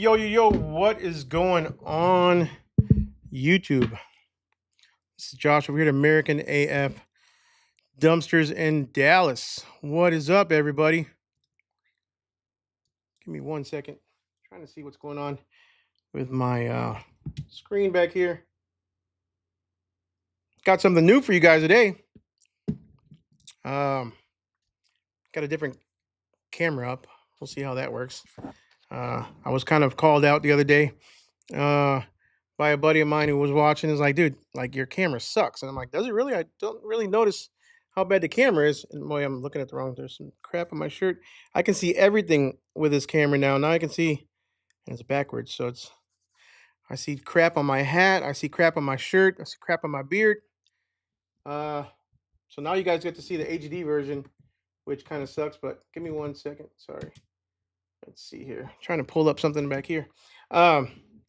Yo, yo, yo, what is going on YouTube? This is Josh over here at American AF Dumpsters in Dallas. What is up, everybody? Give me 1 second. Trying to see what's going on with my screen back here. Got something new for you guys today. Got a different camera up. We'll see how that works. I was kind of called out the other day by a buddy of mine who was watching. Is like, dude, like your camera sucks. And I'm like, does it really? I don't really notice how bad the camera is. And boy, I'm looking at the wrong. There's some crap on my shirt. I can see everything with this camera now. Now I can see, and it's backwards. So I see crap on my hat. I see crap on my shirt. I see crap on my beard. Uh, so now you guys get to see the HD version, which kind of sucks. But give me 1 second. Sorry. Let's see here. Trying to pull up something back here.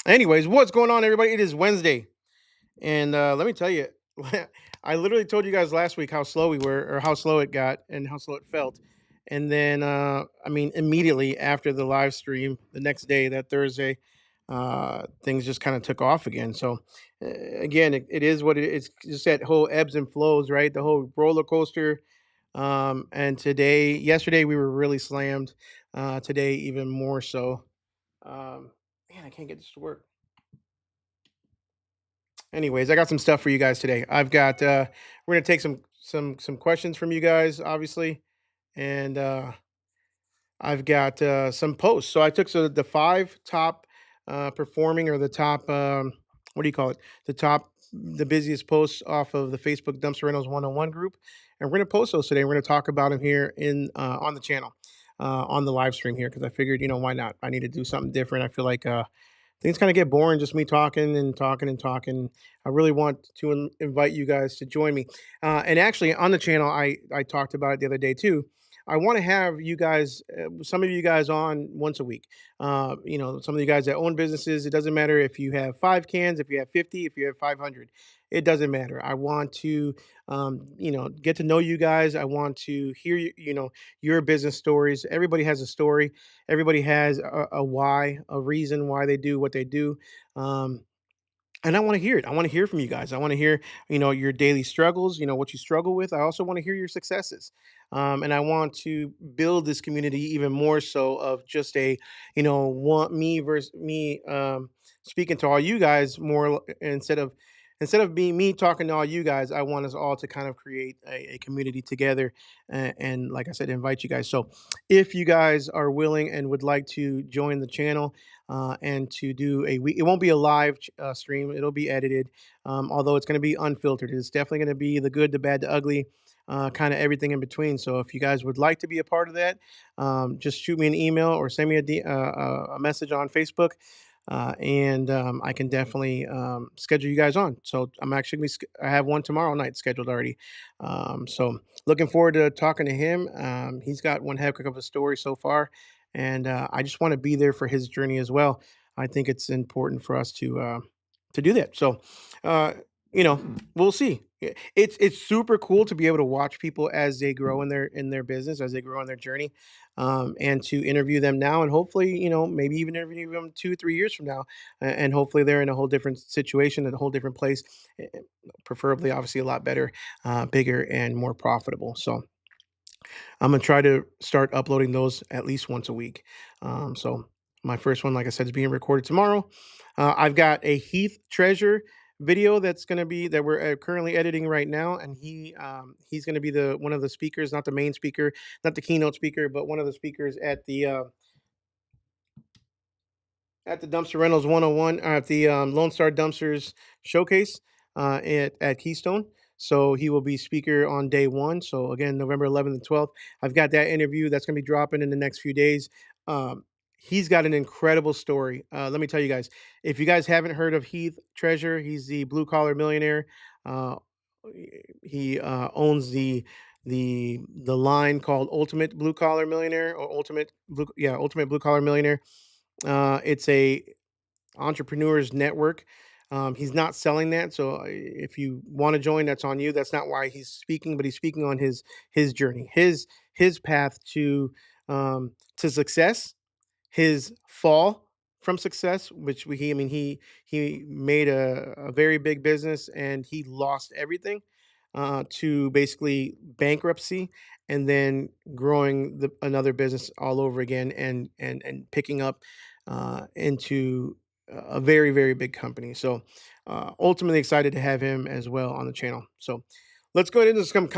Anyways, what's going on, everybody? It is Wednesday. And let me tell you, I literally told you guys last week how slow we were, or how slow it got, and how slow it felt. And then, I mean, immediately after the live stream, the next day, that Thursday, things just kind of took off again. So, again, it is what it is. It's just that whole ebbs and flows, right? The whole roller coaster. And yesterday, we were really slammed. Today, even more so. Man, I can't get this to work. Anyways, I got some stuff for you guys today. I've got we're gonna take some questions from you guys, obviously, and I've got some posts. So I took the five top performing, or the top what do you call it? The busiest posts off of the Facebook Dumpster Rentals 101 group, and we're gonna post those today. We're gonna talk about them here in on the channel, on the live stream here, because I figured, why not? I need to do something different. I feel like things kind of get boring, just me talking and talking and talking. I really want to invite you guys to join me. And actually, on the channel, I talked about it the other day too. I want to have you guys, some of you guys, on once a week. Some of you guys that own businesses. It doesn't matter if you have 5 cans, if you have 50, if you have 500. It doesn't matter. I want to, get to know you guys. I want to hear your business stories. Everybody has a story. Everybody has a why, a reason why they do what they do. Um, and I want to hear it. I want to hear from you guys. I want to hear, your daily struggles, what you struggle with. I also want to hear your successes. And I want to build this community even more so, of just a, want me versus me, speaking to all you guys more, instead of being me talking to all you guys. I want us all to kind of create a community together, and like I said, invite you guys. So if you guys are willing and would like to join the channel, and to do a week. It won't be a live stream. It'll be edited, although it's going to be unfiltered. It's definitely going to be the good, the bad, the ugly, kind of everything in between. So if you guys would like to be a part of that, just shoot me an email or send me a message on Facebook. And I can definitely schedule you guys on. So I'm actually I have one tomorrow night scheduled already. So looking forward to talking to him. He's got one heck of a story so far, and I just want to be there for his journey as well. I think it's important for us to do that. So, uh, we'll see. It's super cool to be able to watch people as they grow in their business, as they grow on their journey, and to interview them now, and hopefully, maybe even interview them 2 3 years from now, and hopefully they're in a whole different situation, in a whole different place, preferably, obviously, a lot better, bigger, and more profitable. So I'm gonna try to start uploading those at least once a week. So my first one, like I said, is being recorded tomorrow. I've got a Heath Treasure video that we're currently editing right now, and he's going to be the one of the speakers, not the main speaker, not the keynote speaker, but one of the speakers at the Dumpster Rentals 101, at the Lone Star Dumpsters showcase, at Keystone. So he will be speaker on day one. So again, November 11th and 12th. I've got that interview that's going to be dropping in the next few days. He's got an incredible story. Let me tell you guys, if you guys haven't heard of Heath Treasure, he's the blue collar millionaire. Uh, he owns the line called Ultimate Blue Collar Millionaire, or Ultimate Blue Collar Millionaire. It's a entrepreneurs network. He's not selling that, so if you want to join, that's on you. That's not why he's speaking, but he's speaking on his journey, his path to success, his fall from success, which I mean, he made a very big business and he lost everything to basically bankruptcy and then growing another business all over again and picking up into a very very big company. So ultimately excited to have him as well on the channel. So let's go into some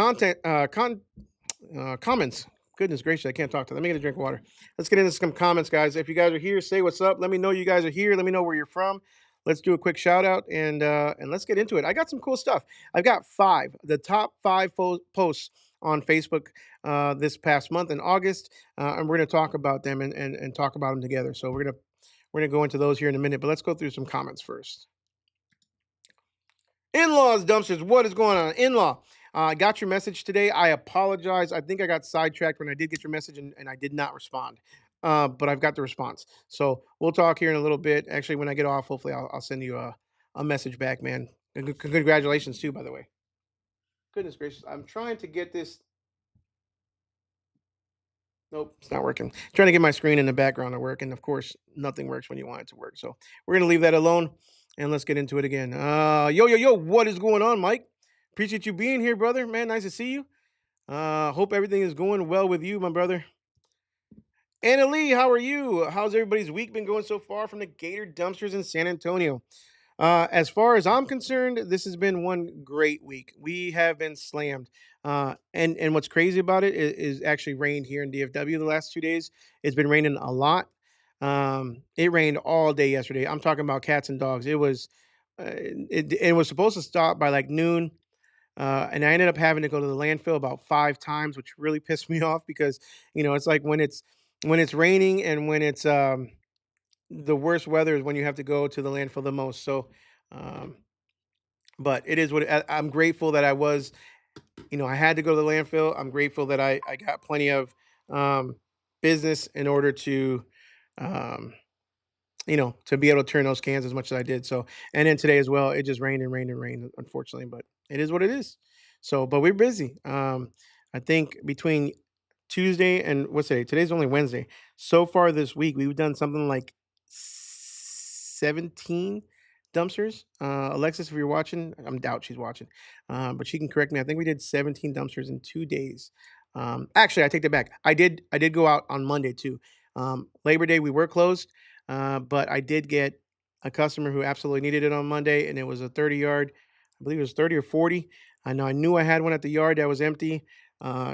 comments. Goodness gracious, I can't talk to. Let me get a drink of water. Let's get into some comments, guys. If you guys are here, say what's up. Let me know you guys are here. Let me know where you're from. Let's do a quick shout out and let's get into it. I got some cool stuff. I've got the top five posts on Facebook this past month in August, and we're going to talk about them and talk about them together. So we're gonna go into those here in a minute, but let's go through some comments first. In-laws dumpsters, what is going on? In-law, I got your message today. I apologize. I think I got sidetracked when I did get your message and I did not respond. But I've got the response. So we'll talk here in a little bit. Actually, when I get off, hopefully I'll send you a message back, man. And congratulations too, by the way. Goodness gracious. I'm trying to get this. Nope, it's not working. Trying to get my screen in the background to work, and of course, nothing works when you want it to work. So we're gonna leave that alone, and let's get into it again. Yo, what is going on, Mike? Appreciate you being here, brother. Man, nice to see you. Hope everything is going well with you, my brother. Anna Lee, how are you? How's everybody's week been going so far from the Gator Dumpsters in San Antonio? As far as I'm concerned, this has been one great week. We have been slammed. And what's crazy about it is actually rained here in DFW the last 2 days. It's been raining a lot. It rained all day yesterday. I'm talking about cats and dogs. It was supposed to stop by like noon. And I ended up having to go to the landfill about 5 times, which really pissed me off because it's like when it's raining and when it's the worst weather is when you have to go to the landfill the most. So, um, but it is I'm grateful that I had to go to the landfill. I'm grateful that I got plenty of um, business in order um, to be able to turn those cans as much as I did. So, and then today as well, it just rained and rained and rained, unfortunately, but it is what it is. So, but we're busy. I think between Tuesday and what's today? Today's only Wednesday. So far this week, we've done something like 17 dumpsters. Alexis, if you're watching, I doubt she's watching, but she can correct me. I think we did 17 dumpsters in 2 days. Actually, I take that back. I did go out on Monday too. Labor Day we were closed, but I did get a customer who absolutely needed it on Monday, and it was a 30 yard. I believe it was 30 or 40. I knew I had one at the yard that was empty.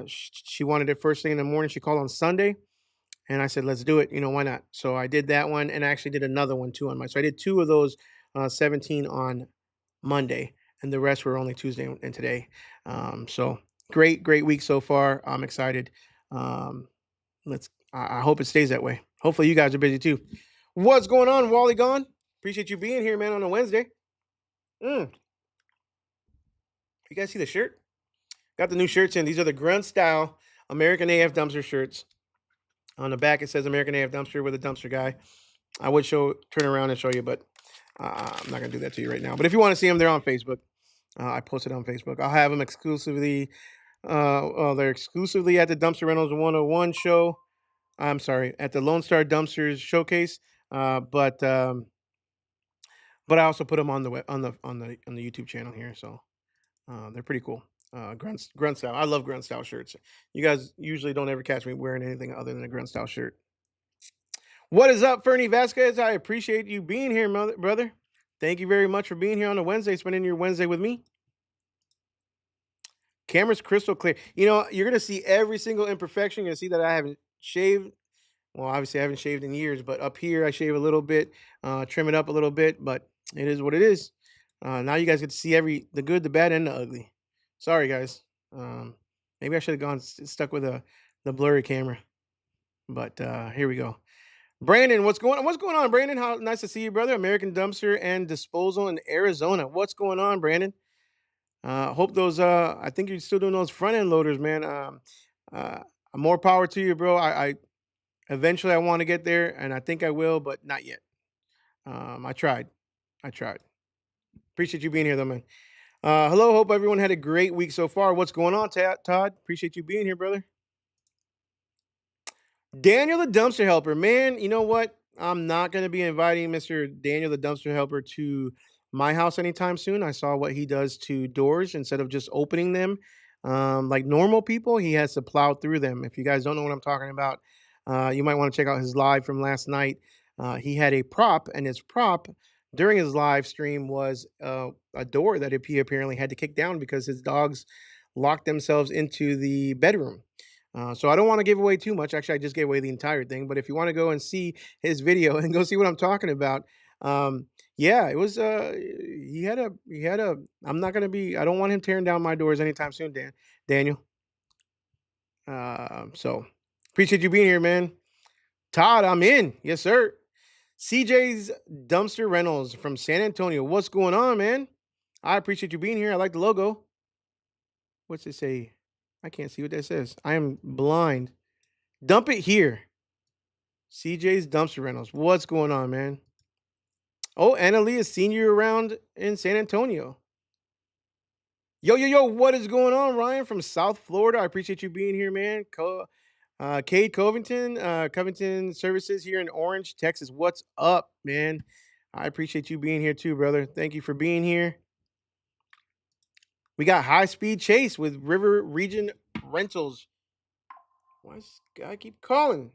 She wanted it first thing in the morning. She called on Sunday, and I said, "Let's do it. Why not?" So I did that one, and I actually did another one too on my. So I did two of those 17 on Monday, and the rest were only Tuesday and today. So great week so far. I'm excited. Um, I hope it stays that way. Hopefully, you guys are busy too. What's going on, Wally? Gone. Appreciate you being here, man, on a Wednesday. You guys see the shirt? Got the new shirts in. These are the grunt style American AF dumpster shirts. On the back, it says American AF dumpster with a dumpster guy. I would turn around and show you, but I'm not gonna do that to you right now. But if you want to see them, they're on Facebook. I posted on Facebook. I'll have them exclusively. They're exclusively at the Dumpster Rentals 101 show. I'm sorry, at the Lone Star Dumpsters showcase. But I also put them on the YouTube channel here. So they're pretty cool. Grunt style. I love grunt style shirts. You guys usually don't ever catch me wearing anything other than a grunt style shirt. What is up, Fernie Vasquez? I appreciate you being here, brother. Thank you very much for being here on a Wednesday, spending your Wednesday with me. Camera's crystal clear. You're going to see every single imperfection. You're going to see that I haven't shaved. Well, obviously, I haven't shaved in years, but up here, I shave a little bit, trim it up a little bit, but it is what it is. Now you guys get to see the good, the bad, and the ugly. Sorry, guys. Maybe I should have stuck with the blurry camera, but here we go. Brandon, what's going on? What's going on, Brandon? How nice to see you, brother. American Dumpster and Disposal in Arizona. What's going on, Brandon? Hope those. I think you're still doing those front end loaders, man. More power to you, bro. I eventually I want to get there, and I think I will, but not yet. I tried. Appreciate you being here, though, man. Hello. Hope everyone had a great week so far. What's going on, Todd? Appreciate you being here, brother. Daniel the dumpster helper, man. You know what? I'm not gonna be inviting Mr. Daniel, the dumpster helper, to my house anytime soon. I saw what he does to doors instead of just opening them. Like normal people, he has to plow through them. If you guys don't know what I'm talking about, you might want to check out his live from last night. He had a prop, and his prop during his live stream was a door that he apparently had to kick down because his dogs locked themselves into the bedroom. So I don't want to give away too much. Actually, I just gave away the entire thing. But if you want to go and see his video and go see what I'm talking about, yeah, it was. He had a. I'm not gonna be. I don't want him tearing down my doors anytime soon, Daniel. So appreciate you being here, man. Todd, I'm in. Yes, sir. CJ's Dumpster Rentals from San Antonio. What's going on, man? I appreciate you being here. I like the logo. What's it say? I can't see what that says. I am blind. Dump it here. CJ's Dumpster Rentals. What's going on, man? Oh, Annalie is seeing you around in San Antonio. Yo, yo, yo, what is going on, Ryan from South Florida? I appreciate you being here, man. Cade Covington, Covington Services here in Orange, Texas. What's up, man? I appreciate you being here too, brother. Thank you for being here. We got High Speed Chase with River Region Rentals. Why does this guy keep calling?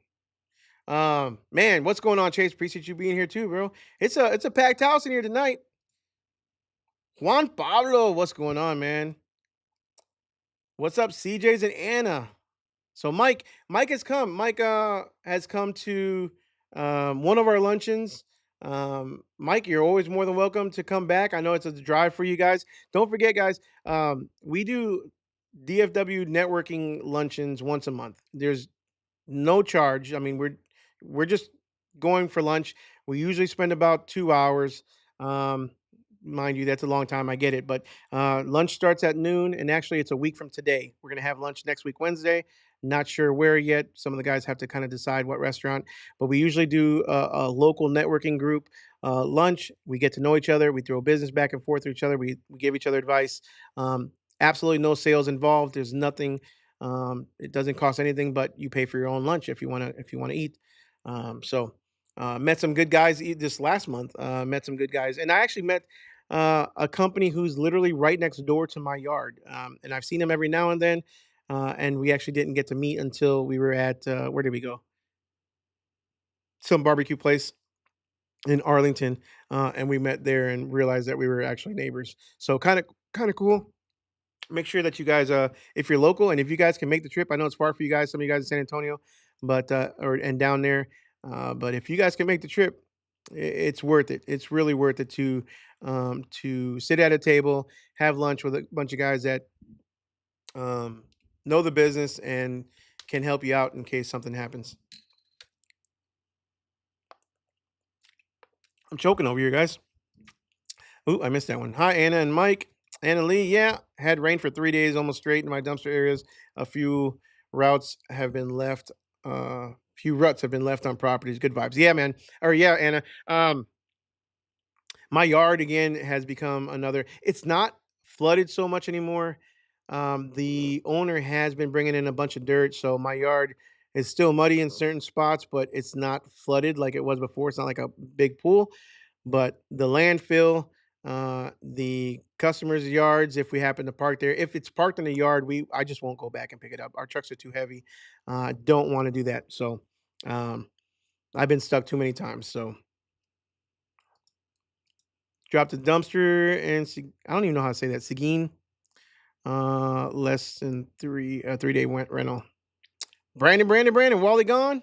Man, what's going on, Chase? Appreciate you being here too, bro. It's a packed house in here tonight. Juan Pablo, what's going on, man? What's up, CJ's and Anna? So Mike has come. Mike has come to one of our luncheons. Mike, you're always more than welcome to come back. I know it's a drive for you guys. Don't forget, guys, we do DFW networking luncheons once a month. There's no charge. I mean, we're just going for lunch. We usually spend about 2 hours. Um, Mind you, that's a long time. I get it, but lunch starts at noon, and actually, it's a week from today. We're gonna have lunch next week, Wednesday. Not sure where yet. Some of the guys have to kind of decide what restaurant, but we usually do a local networking group lunch. We get to know each other. We throw business back and forth to each other. We give each other advice. Absolutely no sales involved. There's nothing. It doesn't cost anything, but you pay for your own lunch if you want to eat. Met some good guys this last month. Met some good guys, and I actually met a company who's literally right next door to my yard, and I've seen them every now and then. And we actually didn't get to meet until we were at where did we go? Some barbecue place in Arlington, and we met there and realized that we were actually neighbors. So kind of cool. Make sure that you guys, if you're local and if you guys can make the trip, I know it's far for you guys. Some of you guys in San Antonio, but or and down there, but if you guys can make the trip, it's worth it. It's really worth it to sit at a table, have lunch with a bunch of guys that um, know the business and can help you out in case something happens. I'm choking over here, guys. Ooh, I missed that one. Hi, Anna and Mike. Anna Lee, yeah, had rain for 3 days almost straight in my dumpster areas. A few routes have been left. Few ruts have been left on properties. Good vibes. Yeah, man. Or yeah, Anna. My yard again has become another. It's not flooded so much anymore. The owner has been bringing in a bunch of dirt, so my yard is still muddy in certain spots, but it's not flooded like it was before. It's not like a big pool, but the landfill, the customers' yards, if we happen to park there, if it's parked in the yard, I just won't go back and pick it up. Our trucks are too heavy. Don't want to do that. So um, I've been stuck too many times. So drop the dumpster and I don't even know how to say that. Seguin, less than 3 day rental. Brandon, Wally gone.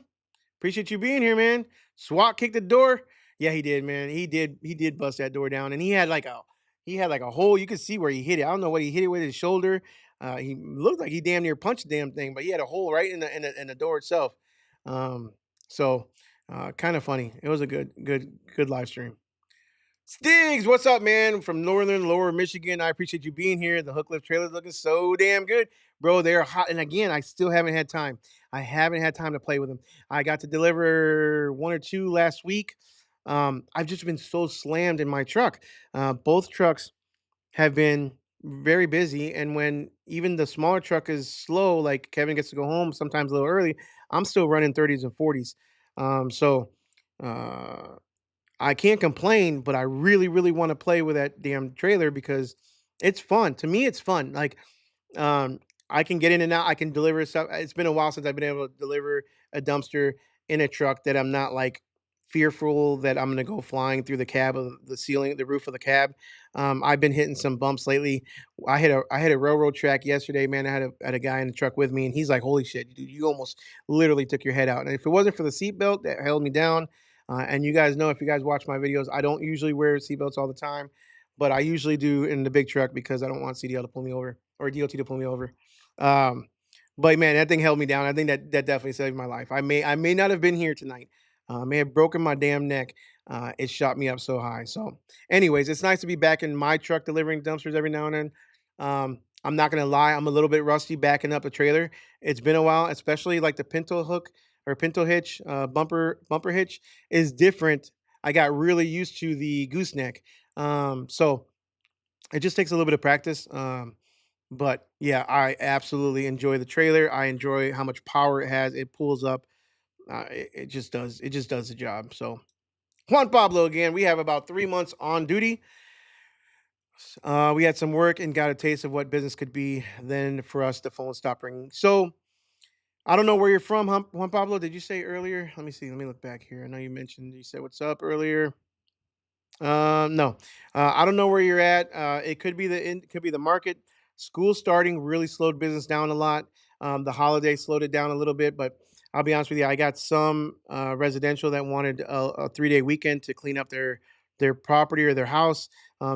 Appreciate you being here, man. SWAT kicked the door. Yeah, he did, man. He did bust that door down, and he had like a hole. You could see where he hit it. I don't know what he hit it with his shoulder. He looked like he damn near punched the damn thing, but he had a hole right in the door itself. Um, so kind of funny. It was a good live stream. Stiggs, what's up, man? From northern lower Michigan. I appreciate you being here. The hook lift trailer's looking so damn good. Bro, they're hot. And again, I still haven't had time. I haven't had time to play with them. I got to deliver one or two last week. I've just been so slammed in my truck. Both trucks have been very busy. And when even the smaller truck is slow, like Kevin gets to go home sometimes a little early, I'm still running 30s and 40s. So Uh, I can't complain, but I really, really want to play with that damn trailer because it's fun. To me, it's fun. Like um, I can get in and out. I can deliver stuff. It's been a while since I've been able to deliver a dumpster in a truck that I'm not like fearful that I'm gonna go flying through the cab of the ceiling, the roof of the cab. I've been hitting some bumps lately. I hit a railroad track yesterday, man. I had a guy in the truck with me, and he's like, "Holy shit, dude, you almost literally took your head out." And if it wasn't for the seatbelt that held me down, and you guys know if you guys watch my videos, I don't usually wear seatbelts all the time, but I usually do in the big truck because I don't want CDL to pull me over or DOT to pull me over. Um, but man, that thing held me down. I think that definitely saved my life. I may not have been here tonight. I may have broken my damn neck. It shot me up so high. So, anyways, it's nice to be back in my truck delivering dumpsters every now and then. I'm not gonna lie, I'm a little bit rusty backing up a trailer. It's been a while, especially like the pinto hook or pinto hitch, bumper hitch is different. I got really used to the gooseneck. So it just takes a little bit of practice. But yeah, I absolutely enjoy the trailer. I enjoy how much power it has. It pulls up. It just does. It just does the job. So Juan Pablo again. We have about 3 months on duty. We had some work and got a taste of what business could be. Then for us, the phone stopped ringing. So I don't know where you're from, Juan Pablo. Did you say earlier? Let me see. Let me look back here. I know you said what's up earlier. No, I don't know where you're at. It could be it could be the market. School starting really slowed business down a lot. The holiday slowed it down a little bit, but I'll be honest with you. I got some residential that wanted a 3 day weekend to clean up their property or their house.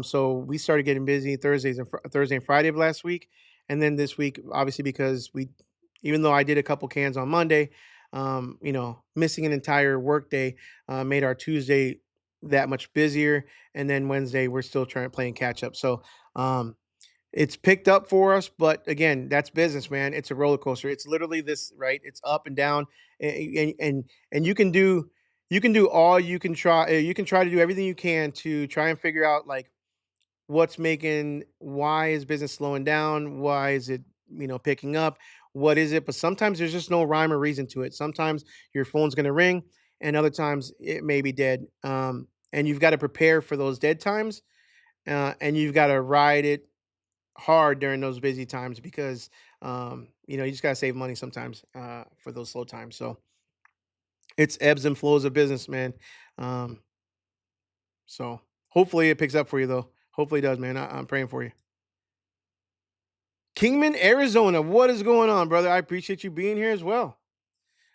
So we started getting busy Thursday and Friday of last week, and then this week, obviously because even though I did a couple cans on Monday, missing an entire work day made our Tuesday that much busier. And then Wednesday, we're still trying playing catch up. So it's picked up for us, but again, that's business, man. It's a roller coaster. It's literally this, right? It's up and down, and you can do all you can try. You can try to do everything you can to try and figure out like why is business slowing down? Why is it, picking up? What is it? But sometimes there's just no rhyme or reason to it. Sometimes your phone's going to ring and other times it may be dead. And you've got to prepare for those dead times. And you've got to ride it hard during those busy times because, you just got to save money sometimes for those slow times. So it's ebbs and flows of business, man. Um, so hopefully it picks up for you though. Hopefully it does, man. I'm praying for you. Kingman, Arizona. What is going on, brother? I appreciate you being here as well.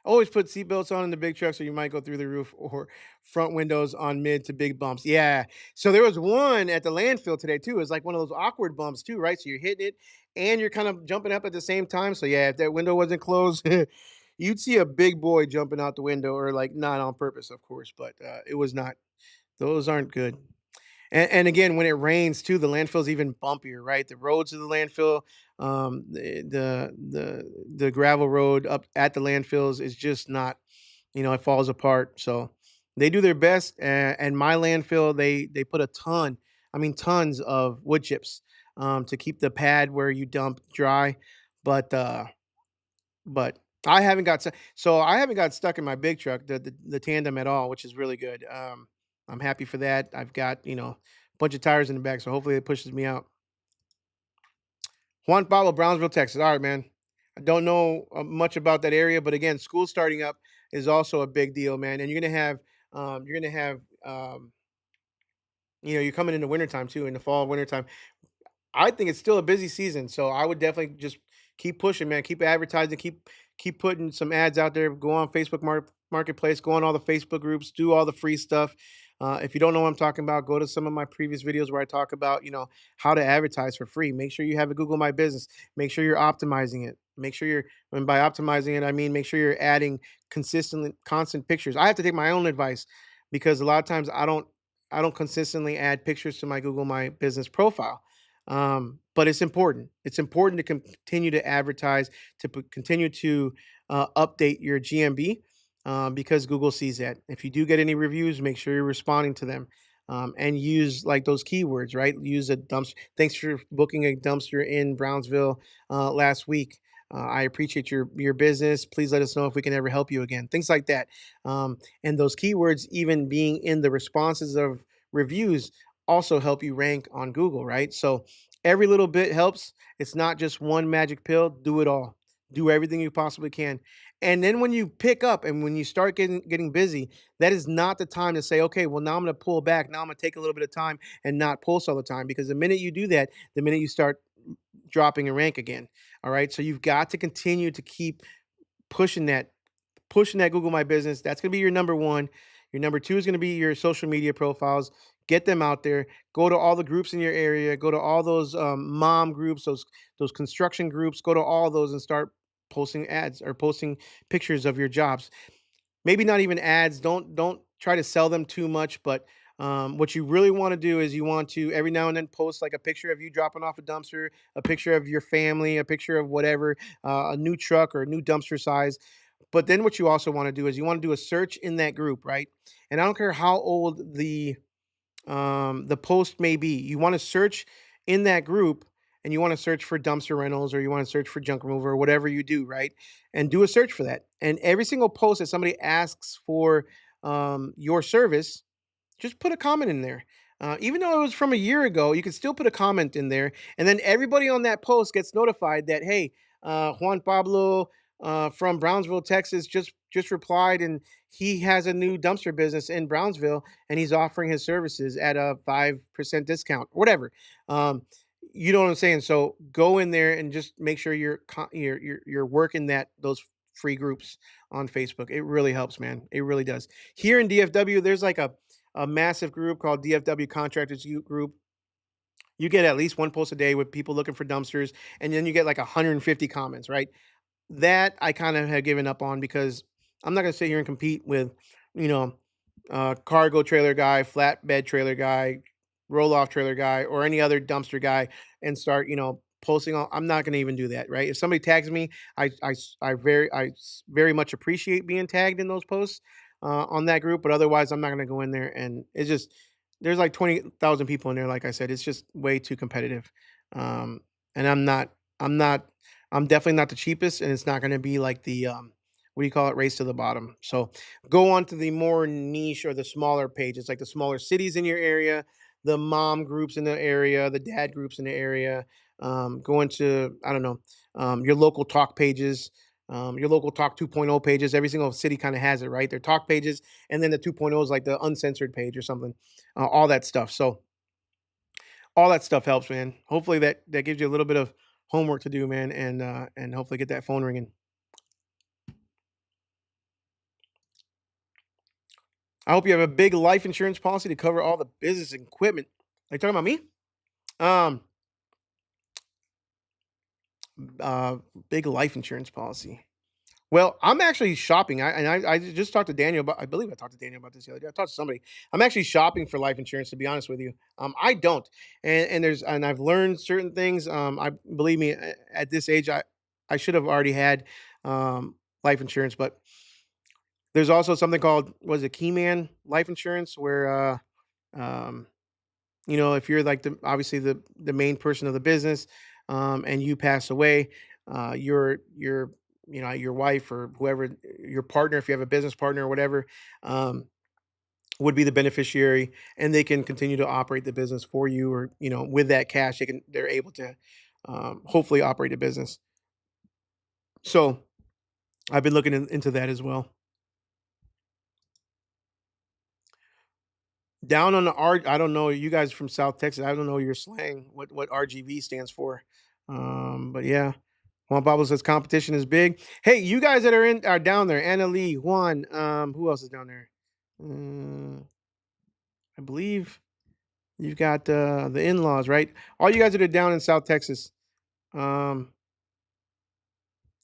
Always put seatbelts on in the big truck so you might go through the roof or front windows on mid to big bumps. Yeah. So there was one at the landfill today too. It's like one of those awkward bumps too, right? So you're hitting it and you're kind of jumping up at the same time. So yeah, if that window wasn't closed, you'd see a big boy jumping out the window, or like not on purpose, of course, but it was not. Those aren't good. And again, when it rains too, the landfill's even bumpier, right? The roads to the landfill, the gravel road up at the landfills is just not, it falls apart. So they do their best. And my landfill, they put a ton, I mean tons of wood chips to keep the pad where you dump dry. But but I haven't I haven't got stuck in my big truck, the tandem at all, which is really good. I'm happy for that. I've got, a bunch of tires in the back, so hopefully it pushes me out. Juan Pablo, Brownsville, Texas. All right, man. I don't know much about that area, but again, school starting up is also a big deal, man. And you're coming into wintertime too, in the fall, wintertime. I think it's still a busy season, so I would definitely just keep pushing, man. Keep advertising, keep putting some ads out there. Go on Facebook Marketplace, go on all the Facebook groups, do all the free stuff. If you don't know what I'm talking about, go to some of my previous videos where I talk about, how to advertise for free. Make sure you have a Google My Business. Make sure you're optimizing it. Make sure and by optimizing it, I mean make sure you're adding constant pictures. I have to take my own advice because a lot of times I don't consistently add pictures to my Google My Business profile. But it's important. It's important to continue to advertise, to continue to update your GMB because Google sees that. If you do get any reviews, make sure you're responding to them and use like those keywords, right? Use a dumpster. Thanks for booking a dumpster in Brownsville last week. I appreciate your business. Please let us know if we can ever help you again. Things like that. And those keywords, even being in the responses of reviews, also help you rank on Google, right? So every little bit helps. It's not just one magic pill. Do it all. Do everything you possibly can. And then when you pick up and when you start getting busy, that is not the time to say, okay, well now I'm going to pull back. Now I'm going to take a little bit of time and not post all the time, because the minute you do that, the minute you start dropping in rank again. All right. So you've got to continue to keep pushing that, pushing that Google My Business. That's going to be your number one. Your number two is going to be your social media profiles. Get them out there. Go to all the groups in your area. Go to all those mom groups, those construction groups. Go to all those and start posting ads or posting pictures of your jobs. Maybe not even ads. Don't try to sell them too much, but what you really want to do is you want to every now and then post like a picture of you dropping off a dumpster, a picture of your family, a picture of whatever, a new truck or a new dumpster size. But then what you also want to do is you want to do a search in that group, right? And I don't care how old the post may be. You want to search in that group, and you want to search for dumpster rentals, or you want to search for junk remover, or whatever you do, right? And do a search for that. And every single post that somebody asks for your service, just put a comment in there. Even though it was from a year ago, you can still put a comment in there, and then everybody on that post gets notified that, hey, Juan Pablo from Brownsville, Texas, just replied, and he has a new dumpster business in Brownsville, and he's offering his services at a 5% discount, or whatever. Um, you know what I'm saying? So go in there and just make sure you're working those free groups on Facebook. It really helps, man. It really does. Here in DFW, there's like a massive group called DFW Contractors Group. You get at least one post a day with people looking for dumpsters, and then you get like 150 comments, right? That I kind of have given up on, because I'm not going to sit here and compete with, you know, cargo trailer guy, flatbed trailer guy, roll off trailer guy, or any other dumpster guy, and start, posting all. I'm not going to even do that, right? If somebody tags me, I very much appreciate being tagged in those posts on that group, but otherwise, I'm not going to go in there, and it's just there's like 20,000 people in there. Like I said, it's just way too competitive, um, and I'm not I'm definitely not the cheapest, and it's not going to be like the what do you call it, race to the bottom. So go on to the more niche or the smaller pages, like the smaller cities in your area, the mom groups in the area, the dad groups in the area. Go into, I don't know, your local talk pages, your local talk 2.0 pages. Every single city kind of has it, right? Their talk pages, and then the 2.0 is like the uncensored page or something. All that stuff. So all that stuff helps, man. Hopefully that gives you a little bit of homework to do, man, and hopefully get that phone ringing. I hope you have a big life insurance policy to cover all the business equipment. Are you talking about me? Um, uh, Big life insurance policy. Well, I'm actually shopping. I just talked to Daniel about. I believe I talked to Daniel about this the other day. I talked to somebody. I'm actually shopping for life insurance. To be honest with you, I don't. And I've learned certain things. I believe me, at this age, I should have already had life insurance, but there's also something called, was it Keyman life insurance, where um, if you're like obviously the main person of the business, and you pass away, your your wife or whoever, your partner, if you have a business partner or whatever, um, would be the beneficiary, and they can continue to operate the business for you, or with that cash they're able to hopefully operate a business. So I've been looking into that as well. Down on the R, I don't know. You guys from South Texas, I don't know your slang. What RGV stands for? But yeah, Juan Pablo says competition is big. Hey, you guys that are down there, Anna Lee, Juan, who else is down there? Uh, I believe you've got the in-laws, right? All you guys that are down in South Texas. Um,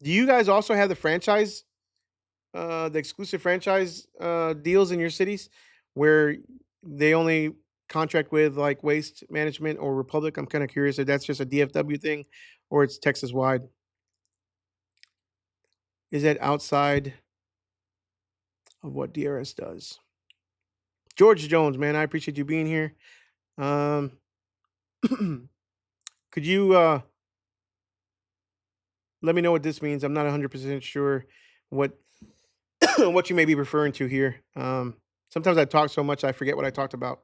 do you guys also have the exclusive franchise deals in your cities, where they only contract with like Waste Management or Republic? I'm kind of curious if that's just a DFW thing, or it's Texas wide. Is that outside of what DRS does? George Jones, man, I appreciate you being here. Um, could you let me know what this means. I'm not 100% sure what what you may be referring to here. Sometimes I talk so much I forget what I talked about.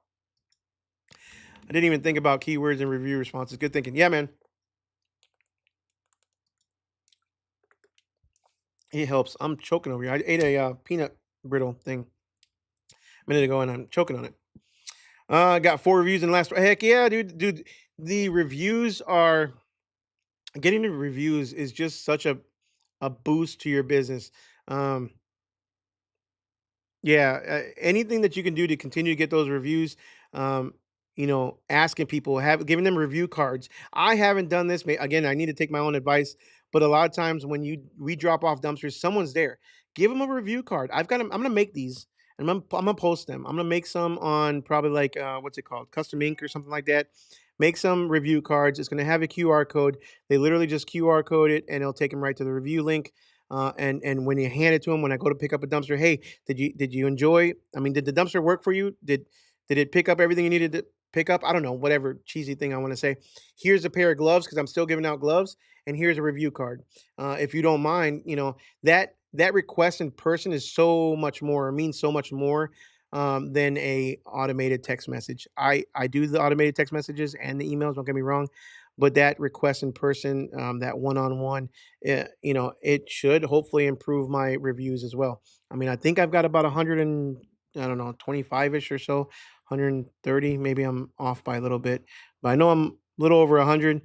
I didn't even think about keywords and review responses. Good thinking. Yeah, man, it helps. I'm choking over here. I ate a peanut brittle thing a minute ago, and I'm choking on it. Got 4 reviews in the last. Heck yeah, dude. The reviews are getting the reviews is just such a boost to your business. Um, Yeah, anything that you can do to continue to get those reviews, um, asking people, have giving them review cards. I haven't done this. Again, I need to take my own advice, but a lot of times when we drop off dumpsters, someone's there. Give them a review card. I'm gonna make these, and I'm gonna post them. I'm gonna make some on probably like what's it called, custom ink or something like that. Make some review cards. It's gonna have a QR code. They literally just QR code it, and it'll take them right to the review link. And when you hand it to them, when I go to pick up a dumpster, hey, did you enjoy? I mean, did the dumpster work for you? Did it pick up everything you needed to pick up? I don't know, whatever cheesy thing I want to say. Here's a pair of gloves because I'm still giving out gloves, and here's a review card. If you don't mind, that request in person is so much more, means so much more than a automated text message. I do the automated text messages and the emails. Don't get me wrong, but that request in person, that one on one, it should hopefully improve my reviews as well. I mean, I think I've got about 100 and I don't know, 25-ish or so, 130. Maybe I'm off by a little bit, but I know I'm a little over 100.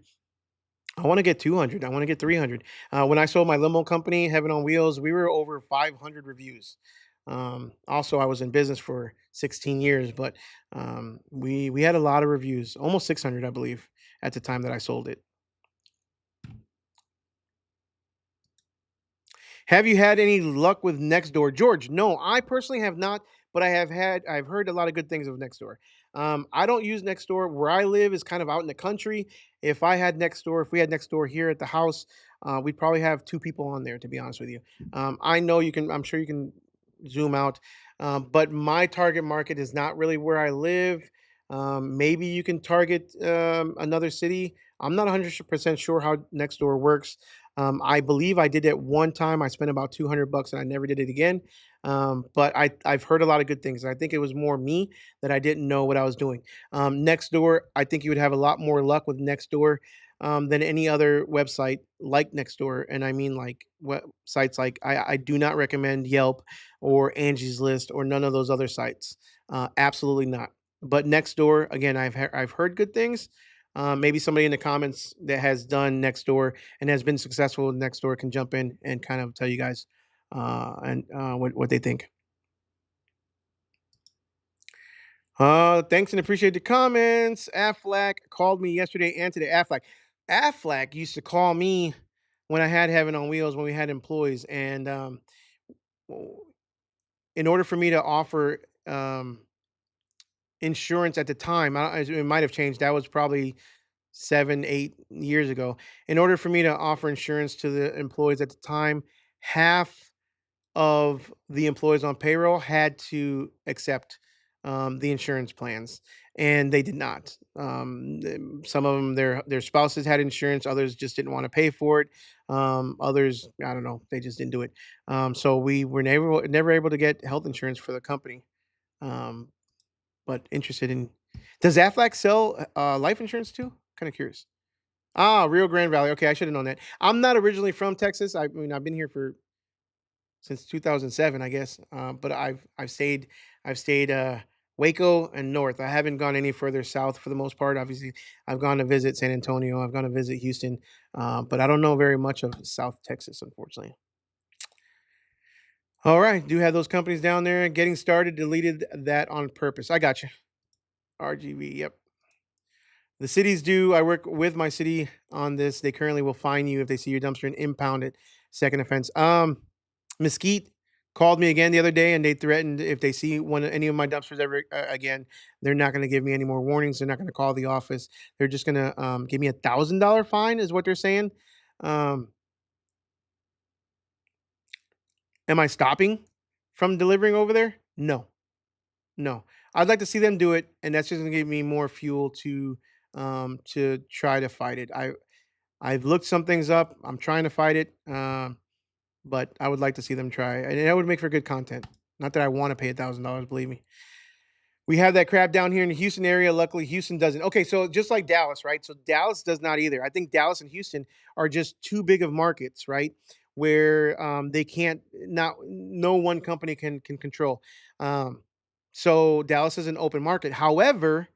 I want to get 200. I want to get 300. When I sold my limo company, Heaven on Wheels, we were over 500 reviews. Also, I was in business for 16 years, but we had a lot of reviews, almost 600, I believe, at the time that I sold it. Have you had any luck with Nextdoor? George, no, I personally have not, but I've heard a lot of good things of Nextdoor. I don't use Nextdoor. Where I live is kind of out in the country. If we had Nextdoor here at the house, we'd probably have 2 people on there, to be honest with you. I know you can, I'm sure you can zoom out, but my target market is not really where I live. Maybe you can target another city. I'm not 100% sure how Nextdoor works. I believe I did it one time. I spent about 200 bucks and I never did it again. But I've heard a lot of good things. I think it was more me that I didn't know what I was doing. Nextdoor, I think you would have a lot more luck with Nextdoor than any other website like Nextdoor. And I mean like sites like I do not recommend Yelp or Angie's List or none of those other sites. Absolutely not. But Nextdoor, again, I've heard good things. Maybe somebody in the comments that has done Nextdoor and has been successful with Nextdoor can jump in and kind of tell you guys and what they think. Thanks and appreciate the comments. Aflac called me yesterday and today. Aflac used to call me when I had Heaven on Wheels when we had employees, and w- in order for me to offer insurance at the time, it might have changed. That was probably 7, 8 years ago. In order for me to offer insurance to the employees at the time, half of the employees on payroll had to accept the insurance plans, and they did not. Some of them, their spouses had insurance, others just didn't want to pay for it. Others, I don't know, they just didn't do it. So we were never able to get health insurance for the company. Um, but interested in, does Aflac sell life insurance too? Kind of curious. Ah, Rio Grande Valley. Okay, I should have known that. I'm not originally from Texas. I mean, I've been here for since 2007, I guess. But I've stayed Waco and north. I haven't gone any further south for the most part. Obviously, I've gone to visit San Antonio. I've gone to visit Houston, but I don't know very much of South Texas, unfortunately. All right, do have those companies down there getting started. Deleted that on purpose. I got you. RGV. Yep. The cities do. I work with my city on this. They currently will fine you if they see your dumpster and impound it. Second offense. Mesquite called me again the other day, and they threatened if they see any of my dumpsters ever again, they're not going to give me any more warnings. They're not going to call the office. They're just going to give me $1,000 fine, is what they're saying. Um, am I stopping from delivering over there? No, no. I'd like to see them do it, and that's just going to give me more fuel to try to fight it. I've looked some things up. I'm trying to fight it, but I would like to see them try, and that would make for good content. Not that I want to pay $1,000, believe me. We have that crap down here in the Houston area. Luckily, Houston doesn't. Okay, so just like Dallas, right? So Dallas does not either. I think Dallas and Houston are just too big of markets, right? Where they can't not no one company can control. Um, so Dallas is an open market. However,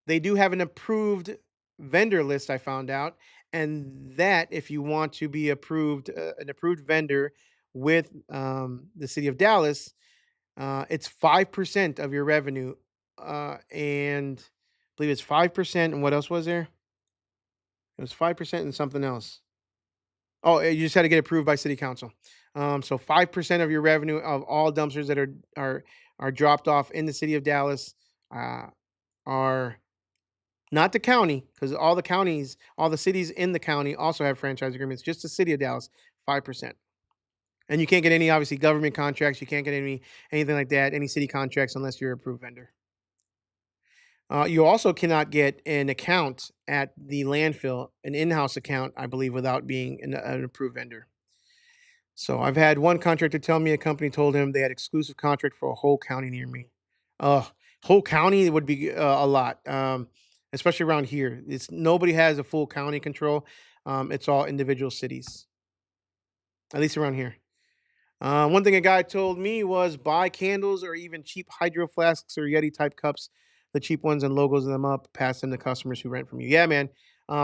they do have an approved vendor list. I found out, and that if you want to be approved, an approved vendor with the city of Dallas, it's 5% of your revenue, and I believe it's 5%. And what else was there? It was 5% and something else. Oh, you just had to get approved by city council. So 5% of your revenue of all dumpsters that are dropped off in the city of Dallas uh, are not the county, because all the counties, all the cities in the county also have franchise agreements. Just the city of Dallas, 5%. And you can't get any obviously government contracts. You can't get anything like that, any city contracts unless you're an approved vendor. You also cannot get an account at the landfill, an in-house account, I believe, without being an approved vendor. So I've had one contractor tell me a company told him they had exclusive contract for a whole county near me. Whole county would be a lot, especially around here. It's nobody has a full county control. It's all individual cities, at least around here. One thing a guy told me was buy candles or even cheap hydro flasks or Yeti type cups, the cheap ones, and logos them up. Pass them to customers who rent from you. Yeah, man.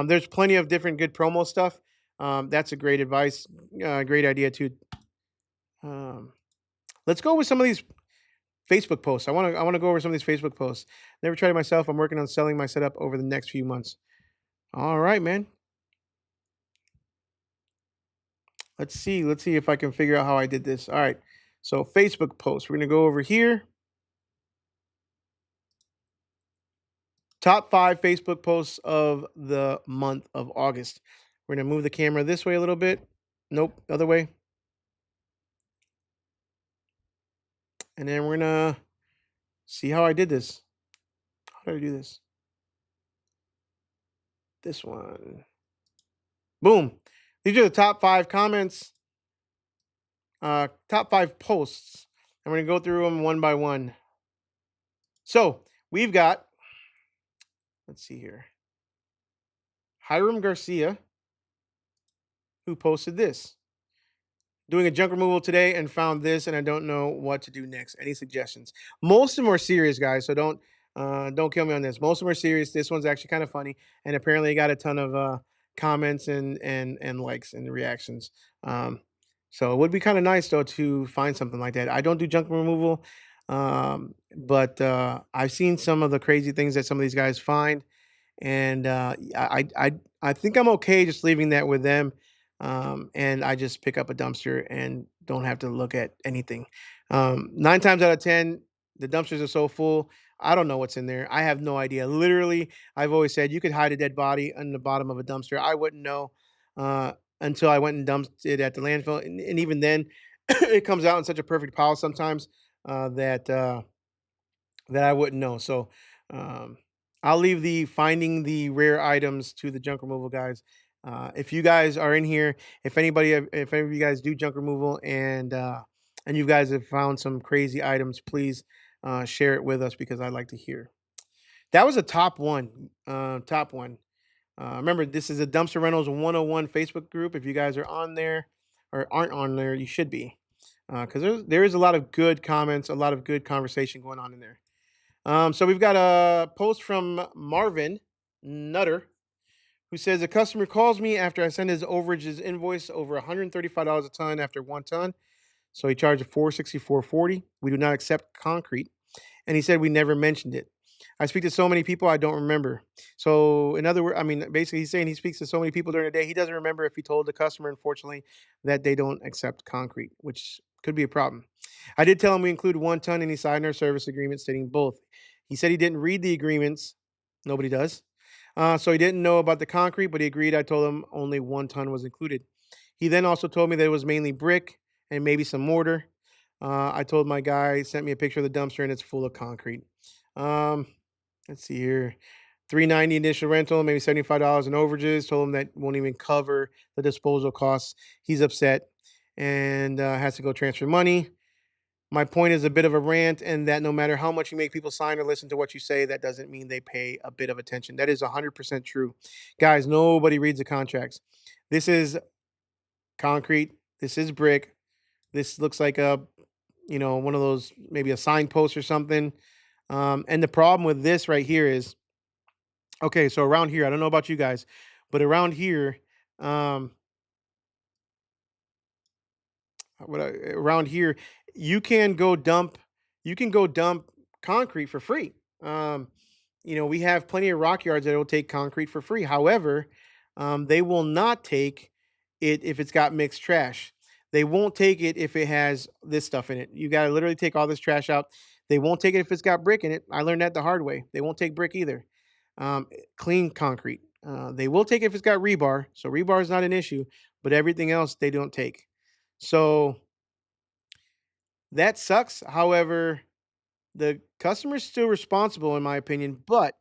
There's plenty of different good promo stuff. That's a great advice. Great idea too. Um, let's go with some of these Facebook posts. I want to go over some of these Facebook posts. Never tried it myself. I'm working on selling my setup over the next few months. All right, man. Let's see. Let's see if I can figure out how I did this. All right. So Facebook posts. We're gonna go over here. Top 5 Facebook posts of the month of August. We're gonna move the camera this way a little bit. Nope, other way. And then we're gonna see how I did this. How did I do this? This one. Boom. These are the top 5 comments, top 5 posts. And we're gonna go through them one by one. So we've got, let's see here, Hiram Garcia, who posted this. Doing a junk removal today and found this, and I don't know what to do next. Any suggestions? Most of them are serious, guys. So don't kill me on this. Most of them are serious. This one's actually kind of funny, and apparently it got a ton of comments and likes and reactions. So it would be kind of nice though to find something like that. I don't do junk removal, but I've seen some of the crazy things that some of these guys find, and I think I'm okay just leaving that with them, and I just pick up a dumpster and don't have to look at anything. 9 times out of 10, the dumpsters are so full, I don't know what's in there. I have no idea. Literally, I've always said you could hide a dead body in the bottom of a dumpster. I wouldn't know until I went and dumped it at the landfill, and even then, it comes out in such a perfect pile sometimes that I wouldn't know. So um, I'll leave the finding the rare items to the junk removal guys. If you guys are in here, if any of you guys do junk removal and you guys have found some crazy items, please share it with us because I'd like to hear. That was a top one. Top one. Remember, this is a Dumpster Rentals 101 Facebook group. If you guys are on there or aren't on there, you should be because there is a lot of good comments, a lot of good conversation going on in there. So we've got a post from Marvin Nutter who says a customer calls me after I send his overages invoice over $135 a ton after 1 ton. So he charged 464.40. We do not accept concrete. And he said we never mentioned it. I speak to so many people I don't remember. So in other words, I mean, basically he's saying he speaks to so many people during the day. He doesn't remember if he told the customer, unfortunately, that they don't accept concrete, which could be a problem. I did tell him we include 1 ton and he signed our service agreement stating both. He said he didn't read the agreements. Nobody does. So he didn't know about the concrete, but he agreed. I told him only 1 ton was included. He then also told me that it was mainly brick and maybe some mortar. I told my guy, sent me a picture of the dumpster and it's full of concrete. Um, let's see here. $390 initial rental, maybe $75 in overages. Told him that won't even cover the disposal costs. He's upset and has to go transfer money. My point is a bit of a rant, and that no matter how much you make people sign or listen to what you say, that doesn't mean they pay a bit of attention. That is 100% true. Guys, nobody reads the contracts. This is concrete. This is brick. This looks like a, one of those, maybe a signpost or something. And the problem with this right here is, okay, so around here, I don't know about you guys, but around here, um, around here, you can go dump, you can go dump concrete for free. Um, we have plenty of rock yards that will take concrete for free. However, they will not take it if it's got mixed trash. They won't take it if it has this stuff in it. You got to literally take all this trash out. They won't take it if it's got brick in it. I learned that the hard way. They won't take brick either. Clean concrete. They will take it if it's got rebar. So rebar is not an issue, but everything else they don't take. So that sucks. However, the customer's still responsible, in my opinion, but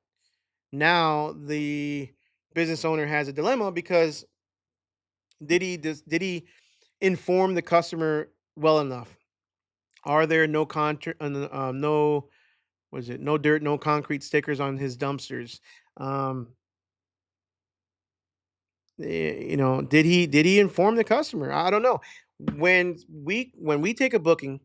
now the business owner has a dilemma because did he inform the customer well enough? Are there no was it no dirt, no concrete stickers on his dumpsters? Um, did he inform the customer? I don't know. When we take a booking,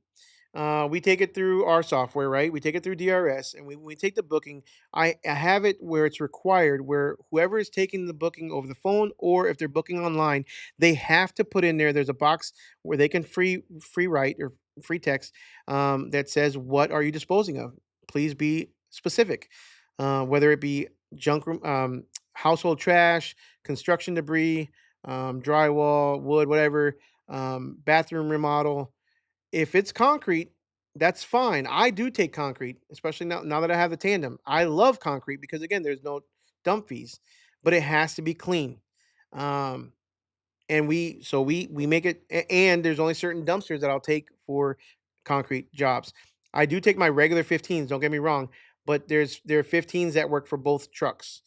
we take it through our software, right? We take it through DRS, and we take the booking. I have it where it's required, where whoever is taking the booking over the phone, or if they're booking online, they have to put in there. There's a box where they can free write or free text that says, "What are you disposing of? Please be specific." Whether it be household trash, construction debris, drywall, wood, whatever, bathroom remodel. If it's concrete, that's fine. I do take concrete, especially now that I have the tandem. I love concrete because again, there's no dump fees, but it has to be clean. Um, and we make it, and there's only certain dumpsters that I'll take for concrete jobs. I do take my regular 15s, don't get me wrong, but there are 15s that work for both trucks.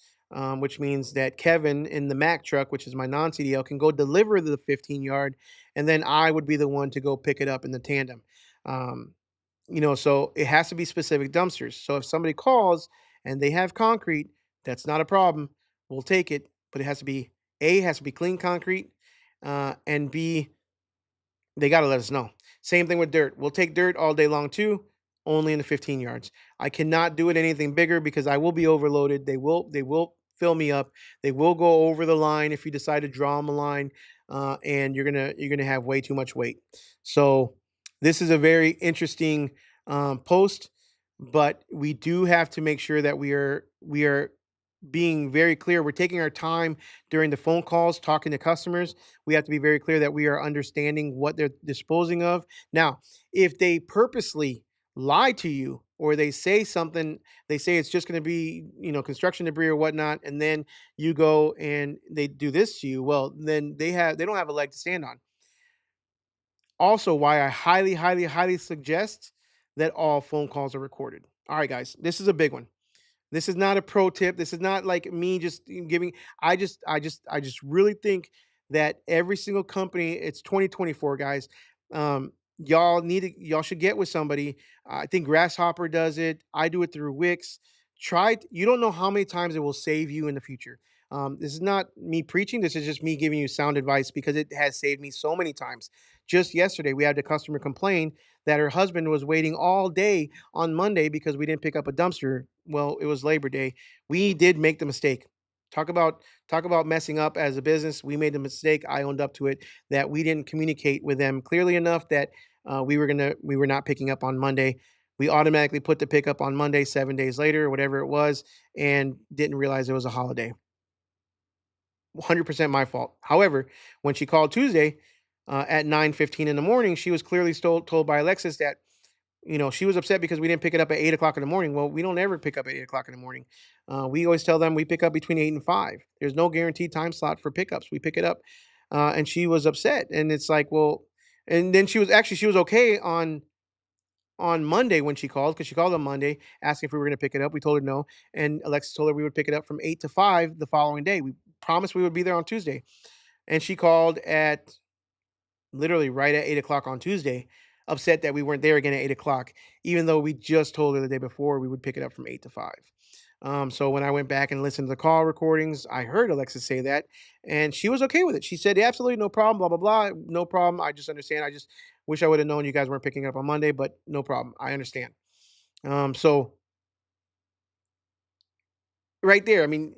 Which means that Kevin in the Mac truck, which is my non-CDL, can go deliver the 15 yard, and then I would be the one to go pick it up in the tandem. Um, so it has to be specific dumpsters. So if somebody calls and they have concrete, that's not a problem. We'll take it, but it has to be has to be clean concrete, and B, they got to let us know. Same thing with dirt. We'll take dirt all day long too, only in the 15 yards. I cannot do it anything bigger because I will be overloaded. They will fill me up. They will go over the line if you decide to draw them a line, and you're gonna have way too much weight. So this is a very interesting post, but we do have to make sure that we are being very clear. We're taking our time during the phone calls, talking to customers. We have to be very clear that we are understanding what they're disposing of. Now, if they purposely lie to you or they say something, they say it's just going to be, construction debris or whatnot, and then you go and they do this to you, well, then they don't have a leg to stand on. Also, why I highly, highly, highly suggest that all phone calls are recorded. All right, guys, this is a big one. This is not a pro tip. This is not like me just giving. I just really think that every single company. It's 2024, guys. Y'all should get with somebody. I think Grasshopper does it. I do it through Wix. You don't know how many times it will save you in the future. This is not me preaching. This is just me giving you sound advice because it has saved me so many times. Just yesterday, we had a customer complain that her husband was waiting all day on Monday because we didn't pick up a dumpster. Well, it was Labor Day. We did make the mistake. Talk about messing up as a business. We made the mistake. I owned up to it that we didn't communicate with them clearly enough that we were not picking up on Monday. We automatically put the pickup on Monday 7 days later, or whatever it was, and didn't realize it was a holiday. 100% my fault. However, when she called Tuesday at 9:15 in the morning, she was clearly told by Alexis that she was upset because we didn't pick it up at 8 o'clock in the morning. Well, we don't ever pick up at 8 o'clock in the morning. We always tell them we pick up between 8 and 5. There's no guaranteed time slot for pickups. We pick it up, and she was upset. And it's like, well, and then she was okay on on Monday when she called, because she called on Monday asking if we were going to pick it up. We told her no, and Alexis told her we would pick it up from 8 to 5 the following day. We promised we would be there on Tuesday, and she called at literally right at 8 o'clock on Tuesday, upset that we weren't there again at 8 o'clock, even though we just told her the day before we would pick it up from 8 to 5. So when I went back and listened to the call recordings, I heard Alexis say that, and she was okay with it. She said, "Yeah, absolutely, no problem, blah, blah, blah. No problem. I just understand. I just wish I would have known you guys weren't picking it up on Monday, but no problem. I understand." So right there, I mean,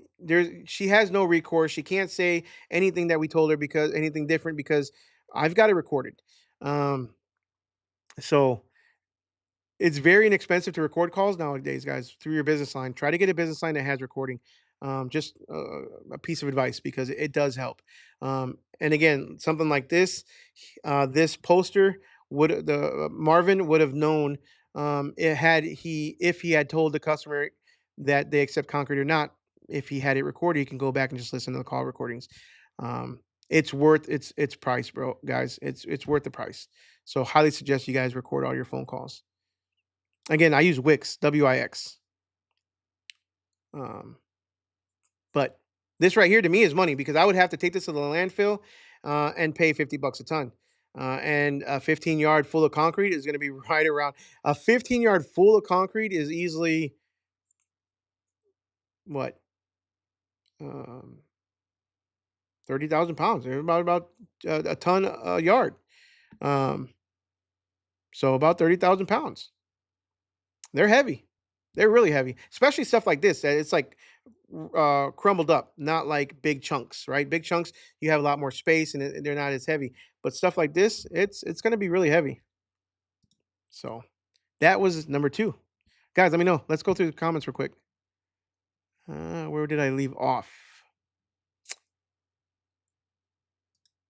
she has no recourse. She can't say anything that we told her, because anything different, because I've got it recorded. Um, so it's very inexpensive to record calls nowadays, guys, through your business line. Try to get a business line that has recording. Just a piece of advice, because it does help. And again, something like this, this poster would the Marvin would have known, it had he if he had told the customer that they accept concrete or not. If he had it recorded, he can go back and just listen to the call recordings. Um, it's worth its price, bro, guys. It's worth the price. So highly suggest you guys record all your phone calls. Again, I use Wix, Wix. Um, but this right here to me is money, because I would have to take this to the landfill and pay $50 a ton. And a 15-yard full of concrete is going to be right around a 15-yard full of concrete is easily what, um, 30,000 pounds. They're about a ton a yard. Um, so about 30,000 pounds. They're heavy. They're really heavy, especially stuff like this. That it's like crumbled up, not like big chunks, right? Big chunks, you have a lot more space, and they're not as heavy. But stuff like this, it's going to be really heavy. So that was number two, guys. Let me know. Let's go through the comments real quick. Where did I leave off?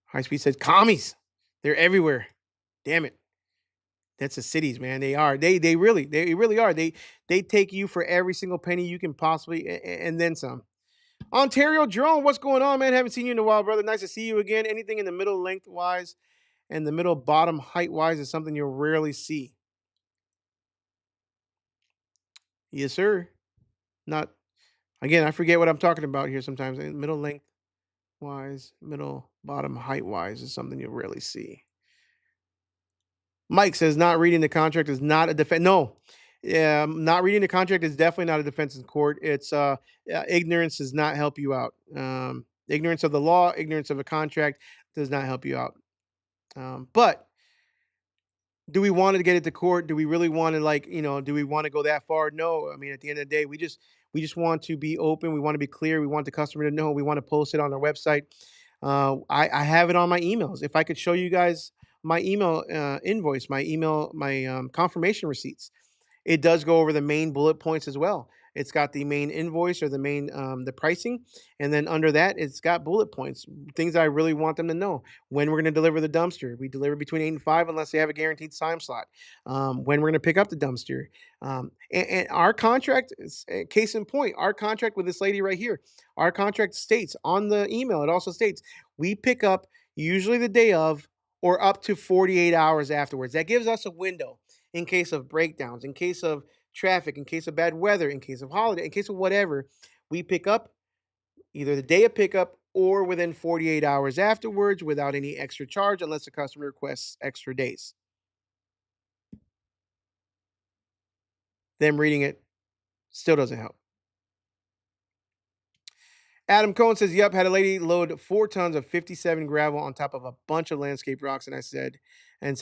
High speed said commies. They're everywhere. Damn it. That's the cities, man. They are. They really are. They take you for every single penny you can possibly, and then some. Ontario Drone, what's going on, man? Haven't seen you in a while, brother. Nice to see you again. Anything in the middle lengthwise and the middle bottom height wise is something you'll rarely see. Yes, sir. Not again. I forget what I'm talking about here sometimes. Middle lengthwise, middle bottom height wise is something you'll rarely see. Mike says not reading the contract is not a defense. No, yeah, not reading the contract is definitely not a defense in court. It's ignorance does not help you out. Ignorance of the law, ignorance of a contract does not help you out. But do we want to get it to court? Do we really want to, like, do we want to go that far? No. I mean, at the end of the day, we just want to be open. We want to be clear. We want the customer to know. We want to post it on our website. I have it on my emails. If I could show you guys my email invoice, my confirmation receipts, it does go over the main bullet points as well. It's got the main invoice, or the main the pricing, and then under that, it's got bullet points, things I really want them to know. When we're going to deliver the dumpster, we deliver between 8 and 5 unless they have a guaranteed time slot. When we're going to pick up the dumpster, and our contract, case in point, our contract with this lady right here, our contract states on the email. It also states we pick up usually the day of, or up to 48 hours afterwards. That gives us a window in case of breakdowns, in case of traffic, in case of bad weather, in case of holiday, in case of whatever. We pick up either the day of pickup or within 48 hours afterwards without any extra charge, unless the customer requests extra days. Them reading it still doesn't help. Adam Cohen says, "Yep, had a lady load 4 tons of 57 gravel on top of a bunch of landscape rocks, and said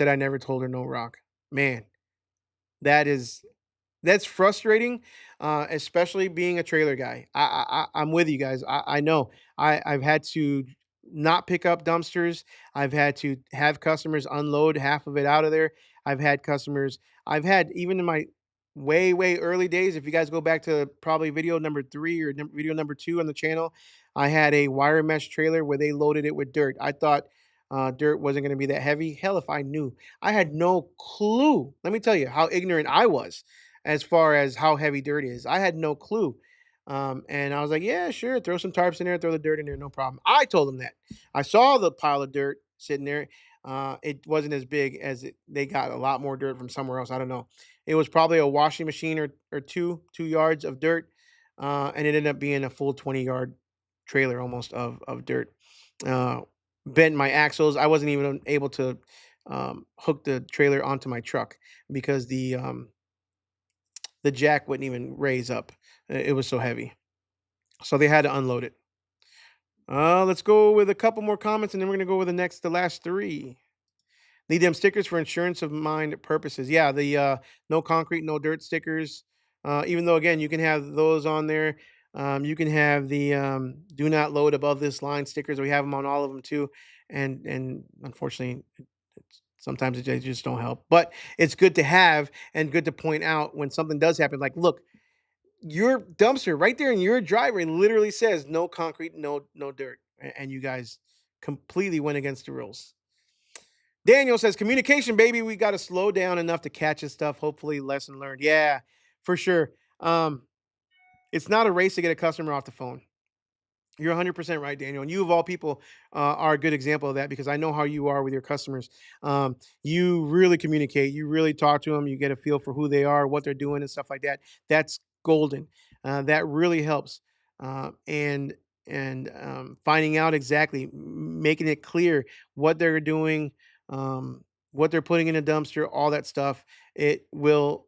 I never told her no rock." Man, that is that's frustrating, especially being a trailer guy. I'm with you guys. I know. I've had to not pick up dumpsters. I've had to have customers unload half of it out of there. I've had customers. I've had, even in my way early days. If you guys go back to probably video number 3 or video number 2 on the channel, I had a wire mesh trailer where they loaded it with dirt. I thought dirt wasn't going to be that heavy. Hell, if I knew, I had no clue. Let me tell you how ignorant I was as far as how heavy dirt is. I had no clue. And I was like, yeah, sure, throw some tarps in there, throw the dirt in there, no problem. I told them that. I saw the pile of dirt sitting there. it wasn't as big as they got a lot more dirt from somewhere else. I don't know. It was probably a washing machine or two yards of dirt, and it ended up being a full 20-yard trailer almost of dirt. Uh, Bent my axles. I wasn't even able to hook the trailer onto my truck because the jack wouldn't even raise up. It was so heavy. So they had to unload it. Let's go with a couple more comments, and then we're gonna go with the last three. Need them stickers for insurance of mind purposes. Yeah, the no concrete, no dirt stickers. Even though again, you can have those on there. You can have the do not load above this line stickers. We have them on all of them too. And unfortunately, sometimes they just don't help. But it's good to have and good to point out when something does happen. Like, look, your dumpster right there in your driveway literally says no concrete, no dirt, and you guys completely went against the rules. Daniel says, "Communication, baby. We got to slow down enough to catch this stuff. Hopefully, lesson learned." Yeah, for sure. It's not a race to get a customer off the phone. You're 100% right, Daniel. And you, of all people, are a good example of that because I know how you are with your customers. You really communicate. You really talk to them. You get a feel for who they are, what they're doing, and stuff like that. That's golden. That really helps. And finding out exactly, making it clear what they're doing, what they're putting in a dumpster, all that stuff. It will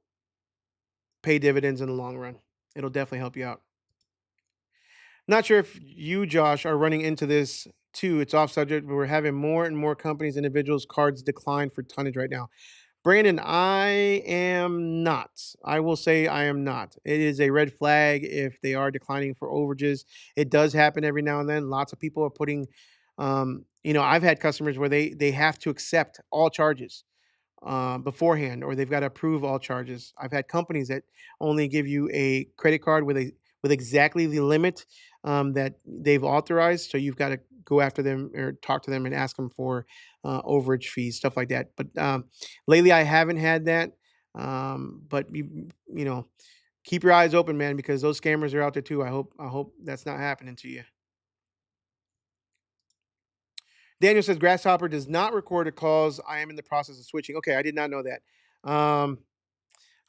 pay dividends in the long run. It'll definitely help you out. Not sure if you, Josh, are running into this too. It's off subject, but we're having more and more companies, individuals, cards decline for tonnage right now. Brandon, I am not. I will say I am not. It is a red flag if they are declining for overages. It does happen every now and then. Lots of people are putting, I've had customers where they have to accept all charges beforehand, or they've got to approve all charges. I've had companies that only give you a credit card with exactly the limit that they've authorized. So you've got to go after them or talk to them and ask them for overage fees, stuff like that. But lately, I haven't had that. But keep your eyes open, man, because those scammers are out there too. I hope that's not happening to you. Daniel says Grasshopper does not record the calls. I am in the process of switching. Okay, I did not know that. Um,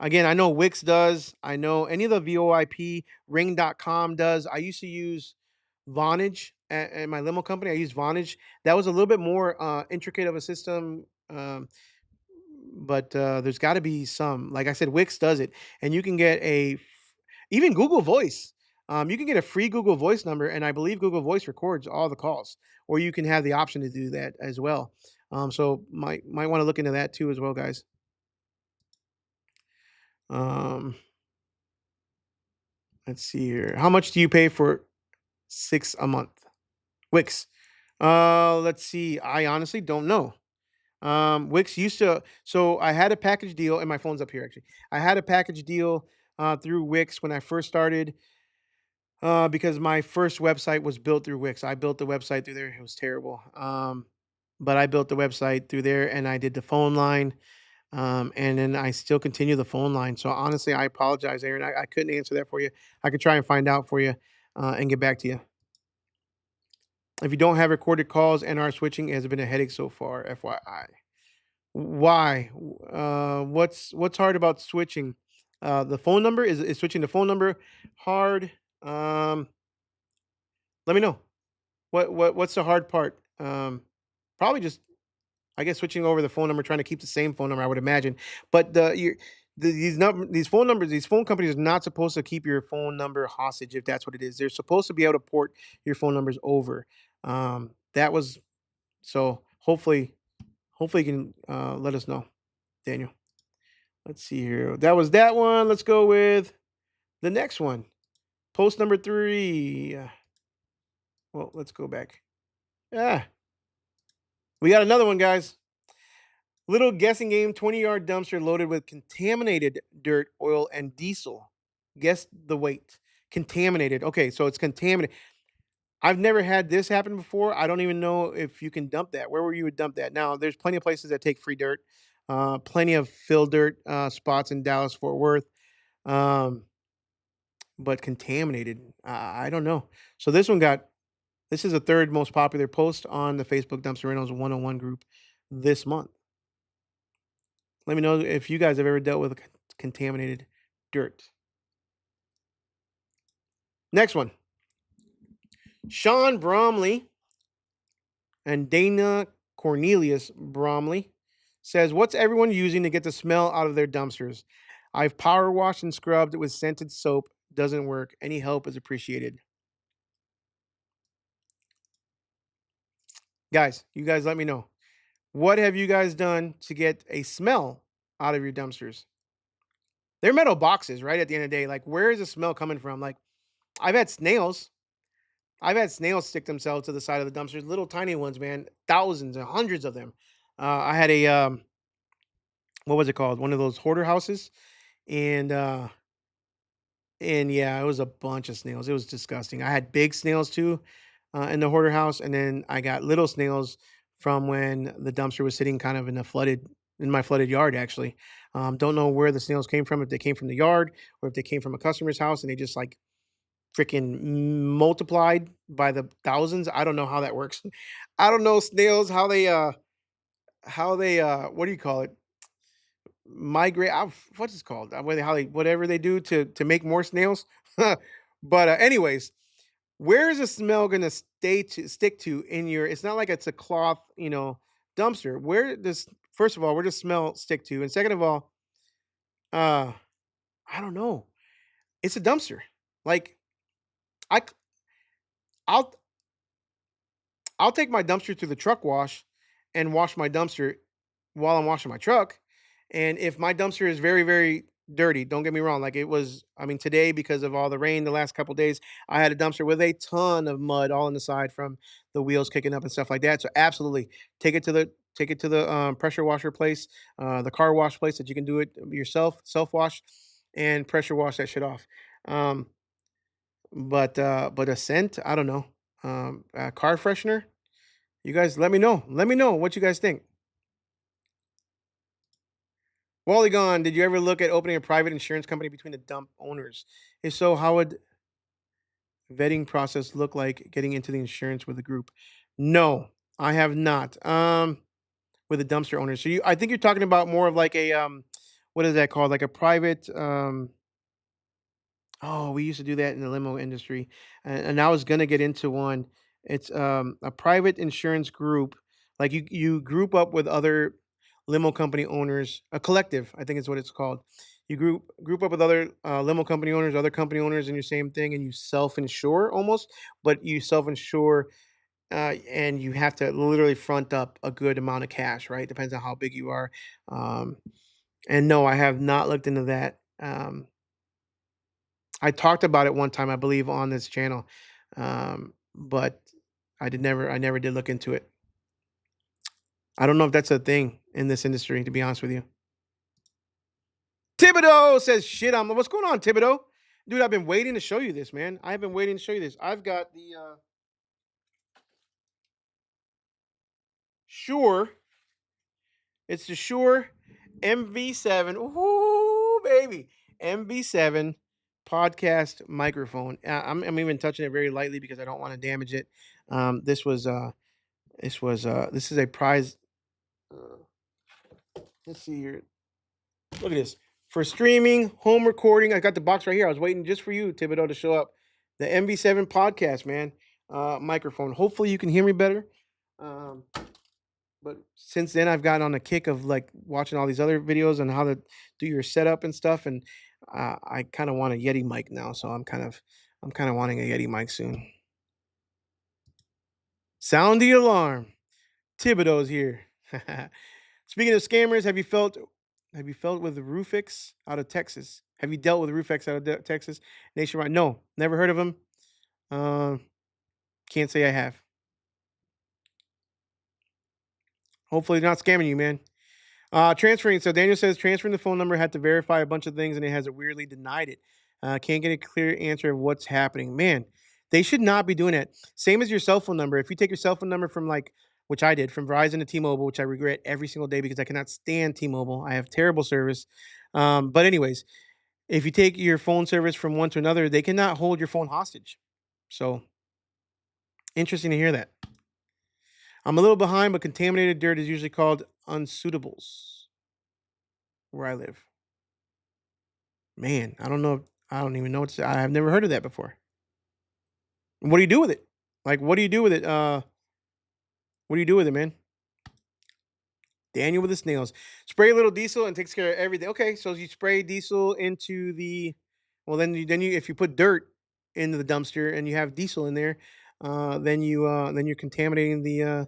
Again, I know Wix does. I know any of the VoIP, Ring.com does. I used to use Vonage at my limo company. I used Vonage. That was a little bit more intricate of a system, but there's got to be some. Like I said, Wix does it, and you can get even Google Voice. You can get a free Google Voice number, and I believe Google Voice records all the calls, or you can have the option to do that as well. So might want to look into that too as well, guys. Um, let's see here. How much do you pay for 6 a month? Wix. Let's see. I honestly don't know. Wix used to so I had a package deal, and my phone's up here actually. I had a package deal through Wix when I first started because my first website was built through Wix. I built the website through there. It was terrible. But I built the website through there and I did the phone line. And then I still continue the phone line. So honestly, I apologize, Aaron. I couldn't answer that for you. I could try and find out for you and get back to you. If you don't have recorded calls and are switching, it has been a headache so far. FYI. Why? What's hard about switching? The phone number is switching the phone number hard. Um, Let me know. What's the hard part? Probably just I guess switching over the phone number, trying to keep the same phone number, I would imagine. But these phone numbers, these phone companies are not supposed to keep your phone number hostage if that's what it is. They're supposed to be able to port your phone numbers over. That was so hopefully you can let us know, Daniel. Let's see here. That was that one. Let's go with the next one. Post number 3. Well, let's go back. Yeah, we got another one, guys. Little guessing game, 20-yard dumpster loaded with contaminated dirt, oil, and diesel. Guess the weight. Contaminated. Okay, so it's contaminated. I've never had this happen before. I don't even know if you can dump that. Where were you would dump that? Now, there's plenty of places that take free dirt, plenty of fill dirt spots in Dallas, Fort Worth, um, but contaminated. I don't know. So this is the third most popular post on the Facebook Dumpster Rentals 101 group. this month. Let me know if you guys have ever dealt with contaminated dirt. Next one. Sean Bromley and Dana Cornelius Bromley says, "What's everyone using to get the smell out of their dumpsters? I've power washed and scrubbed with scented soap. Doesn't work. Any help is appreciated." Guys, you guys let me know. What have you guys done to get a smell out of your dumpsters? They're metal boxes, right? At the end of the day, like, where is the smell coming from? Like, I've had snails. I've had snails stick themselves to the side of the dumpsters, little tiny ones, man, thousands and hundreds of them. I had a what was it called? One of those hoarder houses, and yeah, it was a bunch of snails. It was disgusting. I had big snails too in the hoarder house, and then I got little snails from when the dumpster was sitting kind of in my flooded yard. Actually, don't know where the snails came from. If they came from the yard or if they came from a customer's house, and they just like freaking multiplied by the thousands. I don't know how that works. I don't know snails how they what do you call it? Migrate. What's it called? How they whatever they do to make more snails. But anyways, where is the smell gonna stick to in your? It's not like it's a cloth, dumpster. Where does first of all, where does smell stick to, and second of all, uh, I don't know. It's a dumpster. Like I, c- I'll I'll take my dumpster to the truck wash and wash my dumpster while I'm washing my truck. And if my dumpster is very, very dirty, don't get me wrong, like it was, I mean, today because of all the rain the last couple days, I had a dumpster with a ton of mud all on the side from the wheels kicking up and stuff like that. So absolutely take it to the pressure washer place, the car wash place that you can do it yourself, self wash, and pressure wash that shit off. Um, but a scent, I don't know. A car freshener, you guys let me know. Let me know what you guys think. Wally gone. Did you ever look at opening a private insurance company between the dump owners? If so, how would vetting process look like getting into the insurance with a group? No, I have not. With the dumpster owners. So I think you're talking about more of like a what is that called? Like a private Oh, we used to do that in the limo industry, and I was gonna get into one. It's a private insurance group. Like you group up with other limo company owners, a collective, I think is what it's called. You group up with other limo company owners, other company owners in your same thing, and you self insure almost, but you self insure and you have to literally front up a good amount of cash, right? Depends on how big you are. Um, and no, I have not looked into that. I talked about it one time, I believe, on this channel, but I never did look into it. I don't know if that's a thing in this industry, to be honest with you. Thibodeau says, "Shit, what's going on, Thibodeau? Dude, I've been waiting to show you this, man. I've been waiting to show you this. I've got the Shure. It's the Shure MV7. Ooh, baby, MV7 podcast microphone. I'm even touching it very lightly because I don't want to damage it. This was this is a prize. Uh, let's see here. Look at this for streaming, home recording. I got the box right here. I was waiting just for you, Thibodeau, to show up. The MV7 podcast, man, microphone. Hopefully, you can hear me better. Um, but since then, I've gotten on a kick of like watching all these other videos on how to do your setup and stuff, and I kind of want a Yeti mic now. So I'm kind of wanting a Yeti mic soon. Sound the alarm. Thibodeau's here. Speaking of scammers, have you felt with Rufix out of Texas? Have you dealt with Rufix out of Texas nationwide? No, never heard of him. Um, can't say I have. Hopefully, they're not scamming you, man. Transferring. So Daniel says transferring the phone number had to verify a bunch of things, and it has weirdly denied it. Can't get a clear answer of what's happening. Man, they should not be doing that. Same as your cell phone number. If you take your cell phone number from like, which I did, from Verizon to T-Mobile, which I regret every single day because I cannot stand T-Mobile. I have terrible service. But anyways, if you take your phone service from one to another, they cannot hold your phone hostage. So interesting to hear that. I'm a little behind, but contaminated dirt is usually called unsuitables where I live. Man, I don't know. I don't even know what to say. I have never heard of that before. What do you do with it? Like, what do you do with it? What do you do with it, man? Daniel with the snails. Spray a little diesel and takes care of everything. Okay, so you spray diesel into the, well, then you if you put dirt into the dumpster and you have diesel in there, then you're contaminating the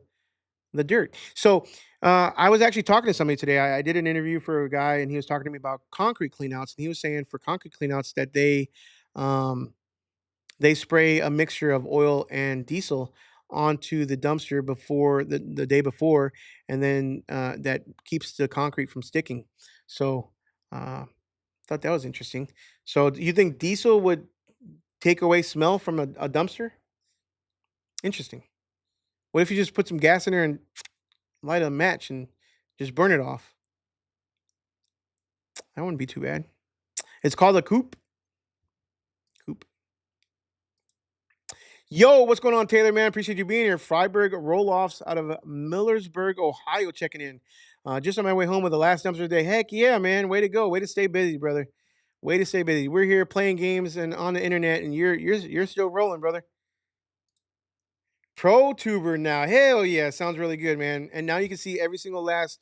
dirt. So I was actually talking to somebody today. I did an interview for a guy, and he was talking to me about concrete cleanouts, and he was saying for concrete cleanouts that um, they spray a mixture of oil and diesel onto the dumpster before the day before, and then that keeps the concrete from sticking. So thought that was interesting. So do you think diesel would take away smell from a dumpster? Interesting. What if you just put some gas in there and light a match and just burn it off? That wouldn't be too bad. It's called a coop. Coop. Yo, what's going on, Taylor? Man, appreciate you being here. Freiburg roll-offs out of Millersburg, Ohio, checking in. Just on my way home with the last dumpster of the day. Heck yeah, man! Way to go! Way to stay busy, brother. Way to stay busy. We're here playing games and on the internet, and you're still rolling, brother. Pro tuber now. Hell yeah, sounds really good, man. And now you can see every single last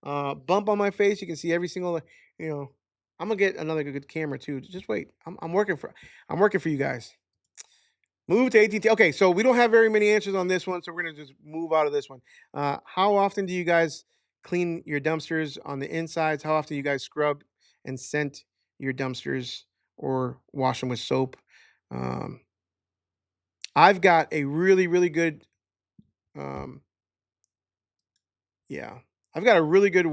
bump on my face. You can see every single, you know. I'm gonna get another good camera too. Just wait. I'm working for you guys. Move to AT&T. Okay, so we don't have very many answers on this one, so we're gonna just move out of this one. How often do you guys clean your dumpsters on the insides? How often do you guys scrub and scent your dumpsters or wash them with soap? Um, I've got a really good, um, yeah, I've got a really good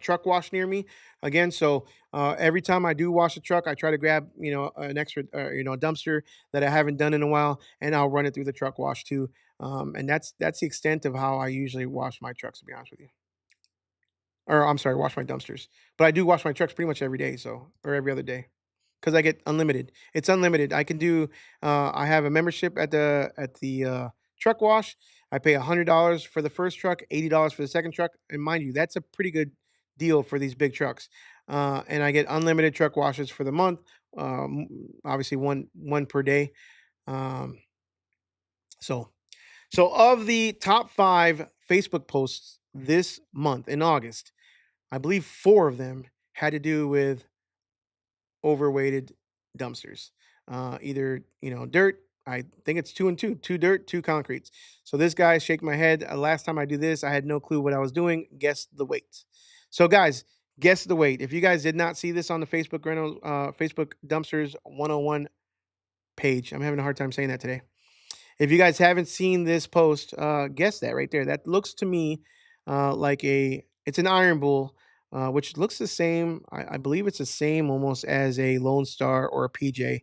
truck wash near me. Again, so every time I do wash a truck, I try to grab an extra dumpster that I haven't done in a while, and I'll run it through the truck wash too. And that's the extent of how I usually wash my trucks. To be honest with you, or I'm sorry, wash my dumpsters. But I do wash my trucks pretty much every day, so or every other day. Because I get unlimited. It's unlimited. I can do. I have a membership at the truck wash. I pay $100 for the first truck, $80 for the second truck, and mind you, that's a pretty good deal for these big trucks. And I get unlimited truck washes for the month. Obviously, one per day. Um, so so of the top 5 Facebook posts this month in August, I believe 4 of them had to do with overweighted dumpsters. Either dirt. I think it's two and two dirt, two concretes. So this guy shake my head. Last time I do this, I had no clue what I was doing. Guess the weight. So guys, guess the weight. If you guys did not see this on the Facebook Dumpsters 101 page, I'm having a hard time saying that today. If you guys haven't seen this post, guess that right there. That looks to me like it's an Iron Bull, which looks the same. I believe it's the same almost as a Lone Star or a PJ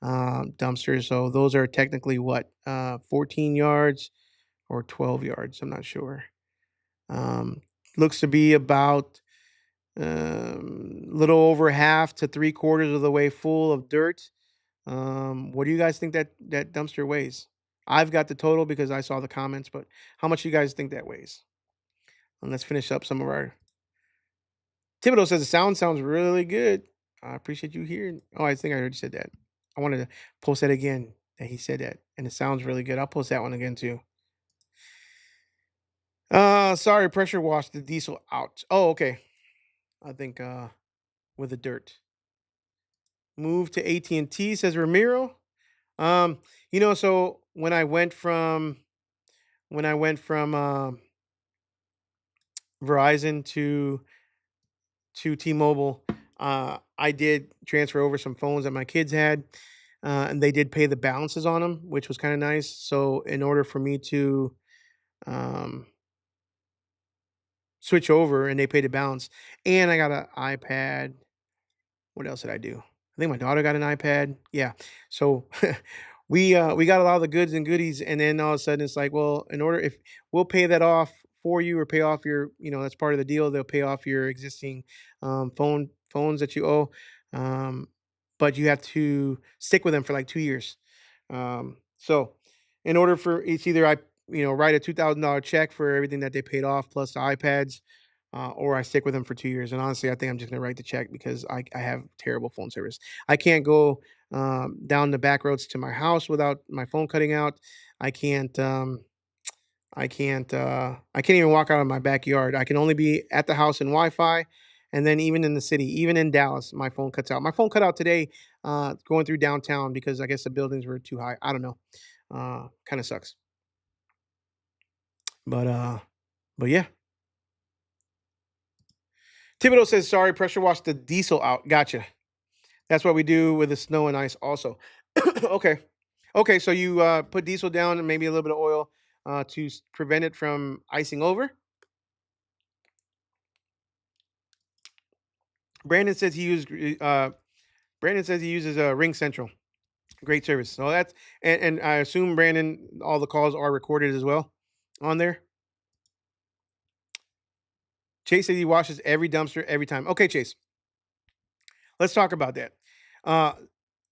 dumpster. So those are technically what 14 yards or 12 yards. I'm not sure. Um, Looks to be about little over half to 3/4 of the way full of dirt. What do you guys think that dumpster weighs? I've got the total because I saw the comments, but how much do you guys think that weighs? And let's finish up some of our. Thibodeau says the sounds really good. I appreciate you hearing. Oh, I think I already said that. I wanted to post that again. That he said that, and it sounds really good. I'll post that one again too. Sorry, pressure wash the diesel out. Oh, okay. I think with the dirt. Move to AT&T says Ramiro. Um, so when I went from Verizon to T-Mobile, I did transfer over some phones that my kids had, and they did pay the balances on them, which was kind of nice. So in order for me to um, switch over, and they paid the balance, and I got an iPad. What else did I do? I think my daughter got an iPad. Yeah. So we got a lot of the goods and goodies, and then all of a sudden it's like, well, in order if we'll pay that off for you or pay off your, that's part of the deal. They'll pay off your existing phones that you owe. Um, but you have to stick with them for like 2 years. So in order for it's either write a $2,000 check for everything that they paid off plus the iPads, or I stick with them for 2 years. And honestly, I think I'm just gonna write the check because I have terrible phone service. I can't go down the back roads to my house without my phone cutting out. I can't. I can't even walk out of my backyard. I can only be at the house in Wi-Fi, and then even in the city, even in Dallas, my phone cuts out. My phone cut out today, going through downtown because I guess the buildings were too high. I don't know. Kind of sucks. But yeah. Thibodeau says sorry. Pressure wash the diesel out. Gotcha. That's what we do with the snow and ice also. Okay. Okay. So you put diesel down and maybe a little bit of oil to prevent it from icing over. Brandon says he used Brandon says he uses Ring Central. Great service. So that's and I assume Brandon, all the calls are recorded as well on there. Chase says he washes every dumpster every time. Okay, Chase, let's talk about that. Uh,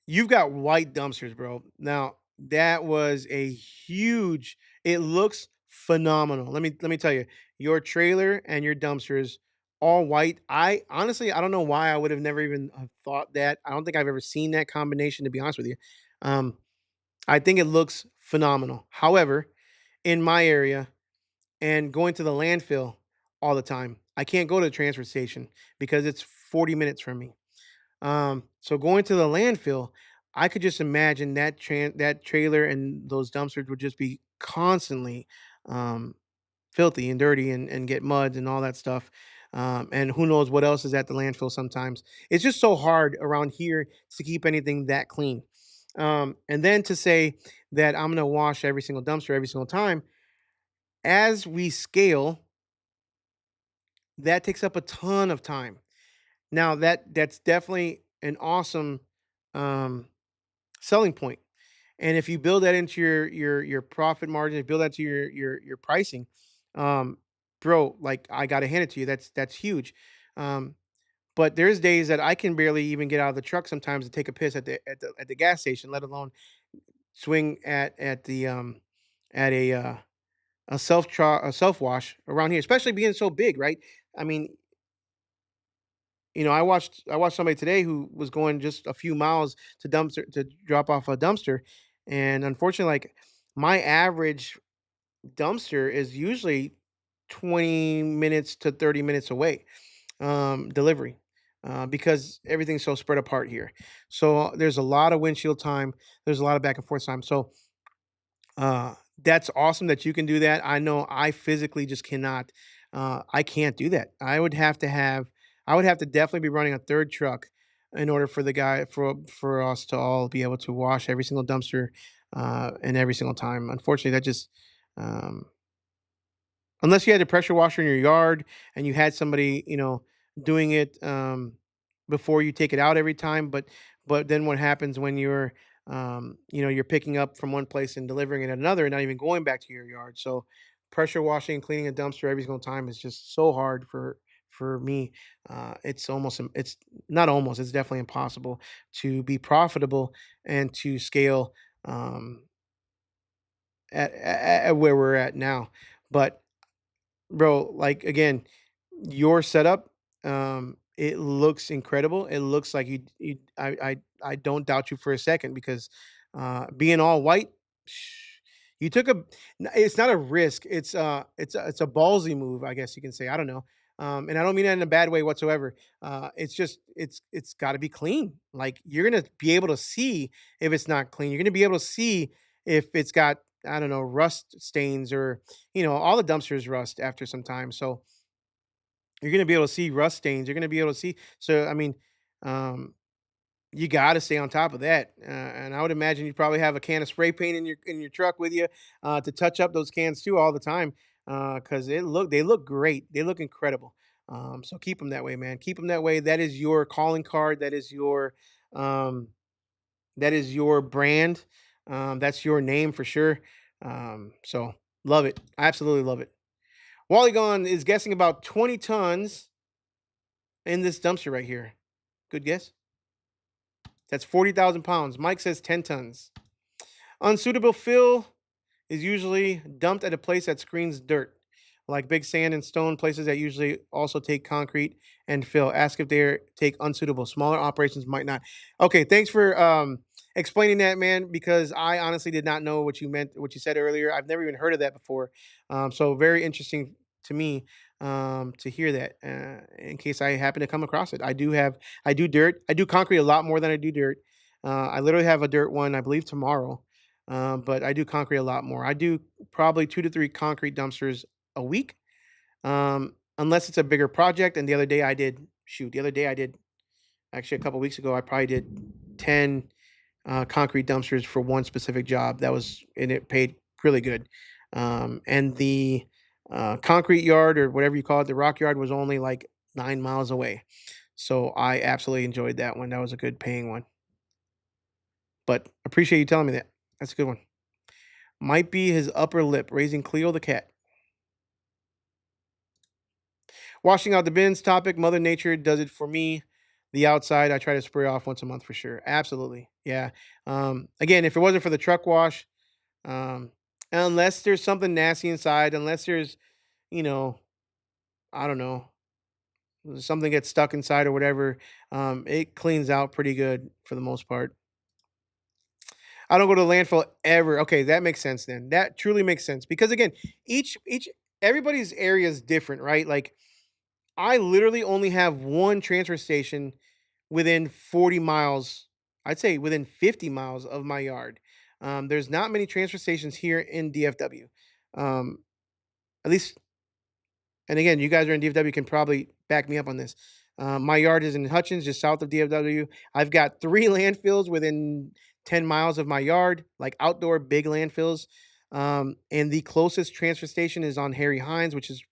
you've got white dumpsters, bro. Now that was a huge. It looks phenomenal. Let me tell you, your trailer and your dumpsters all white. I honestly I don't know why I would have never even thought that. I don't think I've ever seen that combination. To be honest with you, um, I think it looks phenomenal. However, in my area and going to the landfill all the time, I can't go to the transfer station because it's 40 minutes from me. So going to the landfill, I could just imagine that trailer and those dumpsters would just be constantly um, filthy and dirty and get mud and all that stuff. And who knows what else is at the landfill sometimes. It's just so hard around here to keep anything that clean. And then to say that I'm going to wash every single dumpster every single time, as we scale, that takes up a ton of time. Now that's definitely an awesome um, selling point. And if you build that into your profit margin, build that to your pricing, um, bro, like I gotta hand it to you. That's huge. Um, but there's days that I can barely even get out of the truck sometimes to take a piss at the gas station, let alone swing at the at a self wash around here, especially being so big, right? I mean, I watched somebody today who was going just a few miles to drop off a dumpster, and unfortunately, like my average dumpster is usually 20 minutes to 30 minutes away, delivery, because everything's so spread apart here. So there's a lot of windshield time. There's a lot of back and forth time. So that's awesome that you can do that. I know I physically just cannot. I can't do that. I would have to definitely be running a third truck in order for the guy for us to all be able to wash every single dumpster and every single time. Unfortunately, that just um, unless you had a pressure washer in your yard and you had somebody, doing it, before you take it out every time, but then what happens when you're picking up from one place and delivering it at another and not even going back to your yard. So pressure washing and cleaning a dumpster every single time is just so hard for me. It's not almost, it's definitely impossible to be profitable and to scale at where we're at now. But bro, like again, your setup, it looks incredible. It looks like I don't doubt you for a second because being all white, you took it's not a risk. It's a ballsy move, I guess you can say. I don't know. And I don't mean that in a bad way whatsoever. It's just it's got to be clean. Like you're gonna be able to see if it's not clean. You're gonna be able to see if it's got, I don't know, rust stains, or all the dumpsters rust after some time. So you're gonna be able to see rust stains. You're gonna be able to see. So I mean, um, you got to stay on top of that. And I would imagine you probably have a can of spray paint in your truck with you to touch up those cans too all the time, because they look great. They look incredible. So keep them that way, man. Keep them that way. That is your calling card. Um, that is your brand. That's your name for sure. So love it. I absolutely love it. Wally Gone is guessing about 20 tons in this dumpster right here. Good guess. That's 40,000 pounds. Mike says 10 tons. Unsuitable fill is usually dumped at a place that screens dirt, like big sand and stone places that usually also take concrete and fill. Ask if they take unsuitable. Smaller operations might not. Okay, thanks for explaining that, man, because I honestly did not know what you meant, what you said earlier. I've never even heard of that before. So very interesting to me to hear that. In case I happen to come across it, I do dirt. I do concrete a lot more than I do dirt. I literally have a dirt one, I believe tomorrow, but I do concrete a lot more. I do probably 2 to 3 concrete dumpsters a week, unless it's a bigger project. And the other day I did shoot. The other day I did actually a couple weeks ago. I probably did 10 concrete dumpsters for one specific job. That was and it paid really good. And the concrete yard or whatever you call it, the rock yard was only like 9 miles away. So I absolutely enjoyed that one. That was a good paying one. But appreciate you telling me that. That's a good one. Might be his upper lip, raising Cleo the cat. Washing out the bins topic. Mother Nature does it for me. The outside, I try to spray off once a month for sure. Absolutely. Yeah. Again, if it wasn't for the truck wash, um, unless there's something nasty inside, unless there's, you know, I don't know, something gets stuck inside or whatever, it cleans out pretty good for the most part. I don't go to the landfill ever. Okay, that makes sense then. That truly makes sense because again, each everybody's area is different, right? Like I literally only have one transfer station within 40 miles. I'd say within 50 miles of my yard. There's not many transfer stations here in DFW. Um, at least and again, you guys are in DFW can probably back me up on this. My yard is in Hutchins, just south of DFW. I've got 3 landfills within 10 miles of my yard, like outdoor big landfills. And the closest transfer station is on Harry Hines, which is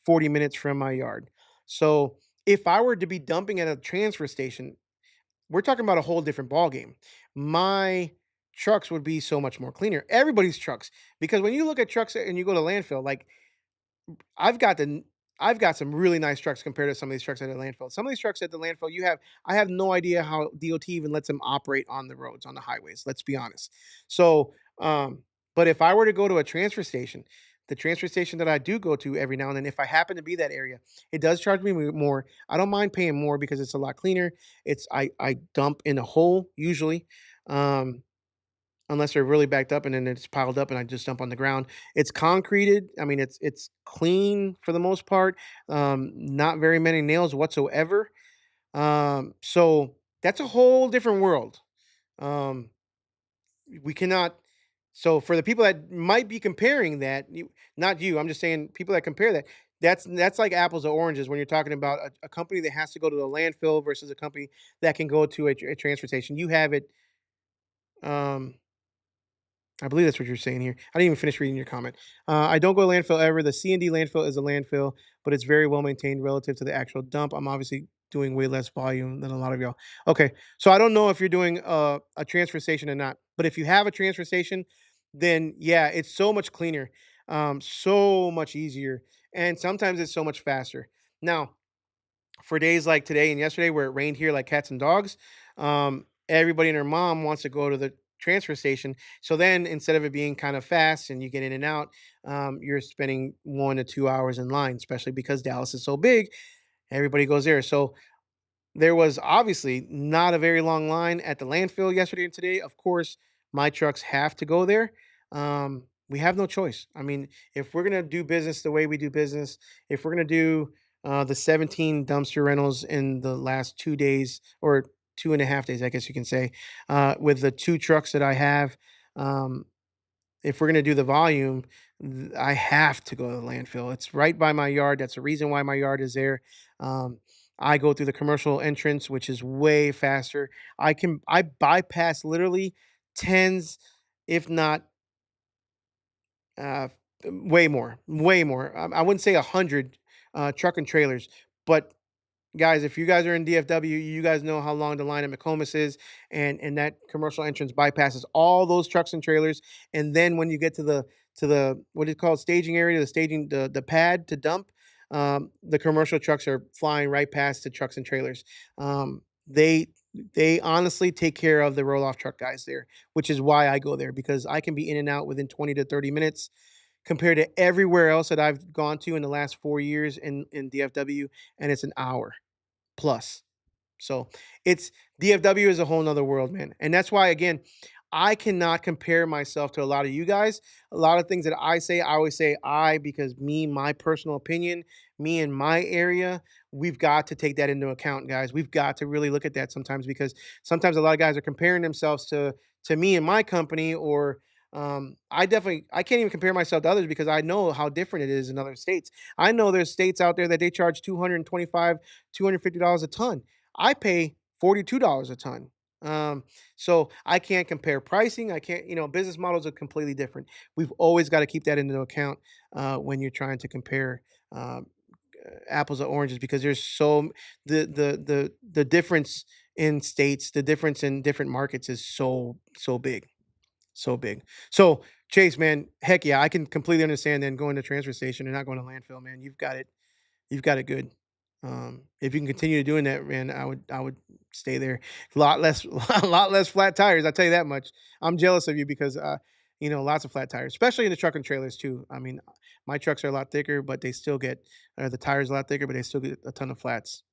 40 minutes from my yard. So if I were to be dumping at a transfer station, we're talking about a whole different ball game. My trucks would be so much more cleaner. Everybody's trucks, because when you look at trucks and you go to landfill, like I've got the I've got some really nice trucks compared to some of these trucks at the landfill. Some of these trucks at the landfill, I have no idea how DOT even lets them operate on the roads, on the highways. Let's be honest. So, but if I were to go to a transfer station, the transfer station that I do go to every now and then, if I happen to be that area, it does charge me more. I don't mind paying more because it's a lot cleaner. I dump in a hole usually. Um, Unless they're really backed up and then it's piled up and I just dump on the ground. It's concreted. I mean, it's clean for the most part. Not very many nails whatsoever. So that's a whole different world. Um, we cannot. So for the people that might be comparing that, not you, I'm just saying people that compare that. That's like apples to oranges when you're talking about a company that has to go to the landfill versus a company that can go to a transportation. You have it. Um, I believe that's what you're saying here. I didn't even finish reading your comment. I don't go to landfill ever. The C&D landfill is a landfill, but it's very well maintained relative to the actual dump. I'm obviously doing way less volume than a lot of y'all. Okay, so I don't know if you're doing a transfer station or not, but if you have a transfer station, then yeah, it's so much cleaner, so much easier, and sometimes it's so much faster. Now, for days like today and yesterday where it rained here like cats and dogs, everybody and their mom wants to go to the transfer station. So then instead of it being kind of fast and you get in and out, you're spending 1 to 2 hours in line, especially because Dallas is so big. Everybody goes there. So there was obviously not a very long line at the landfill yesterday and today. Of course, my trucks have to go there. We have no choice. I mean, if we're gonna do business the way we do business, if we're gonna do the 17 dumpster rentals in the last 2 days or 2.5 days, I guess you can say, with the 2 trucks that I have, um, if we're gonna do the volume, I have to go to the landfill. It's right by my yard. That's the reason why my yard is there. Um, I go through the commercial entrance, which is way faster. I bypass literally tens, if not uh, way more. I wouldn't say 100 truck and trailers, but guys, if you guys are in DFW, you guys know how long the line at McComas is, and that commercial entrance bypasses all those trucks and trailers. And then when you get to the what is it called staging area, the staging the pad to dump, the commercial trucks are flying right past the trucks and trailers. They They honestly take care of the roll off truck guys there, which is why I go there because I can be in and out within 20 to 30 minutes compared to everywhere else that I've gone to in the last 4 years in DFW, and it's an hour plus. So it's DFW is a whole nother world, man. And that's why, again, I cannot compare myself to a lot of you guys. A lot of things that I say, I always say I because me, my personal opinion, me in my area, we've got to take that into account, guys. We've got to really look at that sometimes because sometimes a lot of guys are comparing themselves to me and my company or I can't even compare myself to others because I know how different it is in other states. I know there's states out there that they charge 225, $250 a ton. I pay $42 a ton. Um, so I can't compare pricing. I can't, business models are completely different. We've always got to keep that into account when you're trying to compare um, apples or oranges because there's the difference in states, the difference in different markets is so big, so big. So Chase, man, heck yeah, I can completely understand then going to transfer station and not going to landfill, man. You've got it good. If you can continue doing that, man, I would stay there. A lot less a lot less flat tires. I tell you that much. I'm jealous of you because lots of flat tires, especially in the truck and trailers too. I mean, my trucks are a lot thicker, but they still get the tires a lot thicker, but they still get a ton of flats.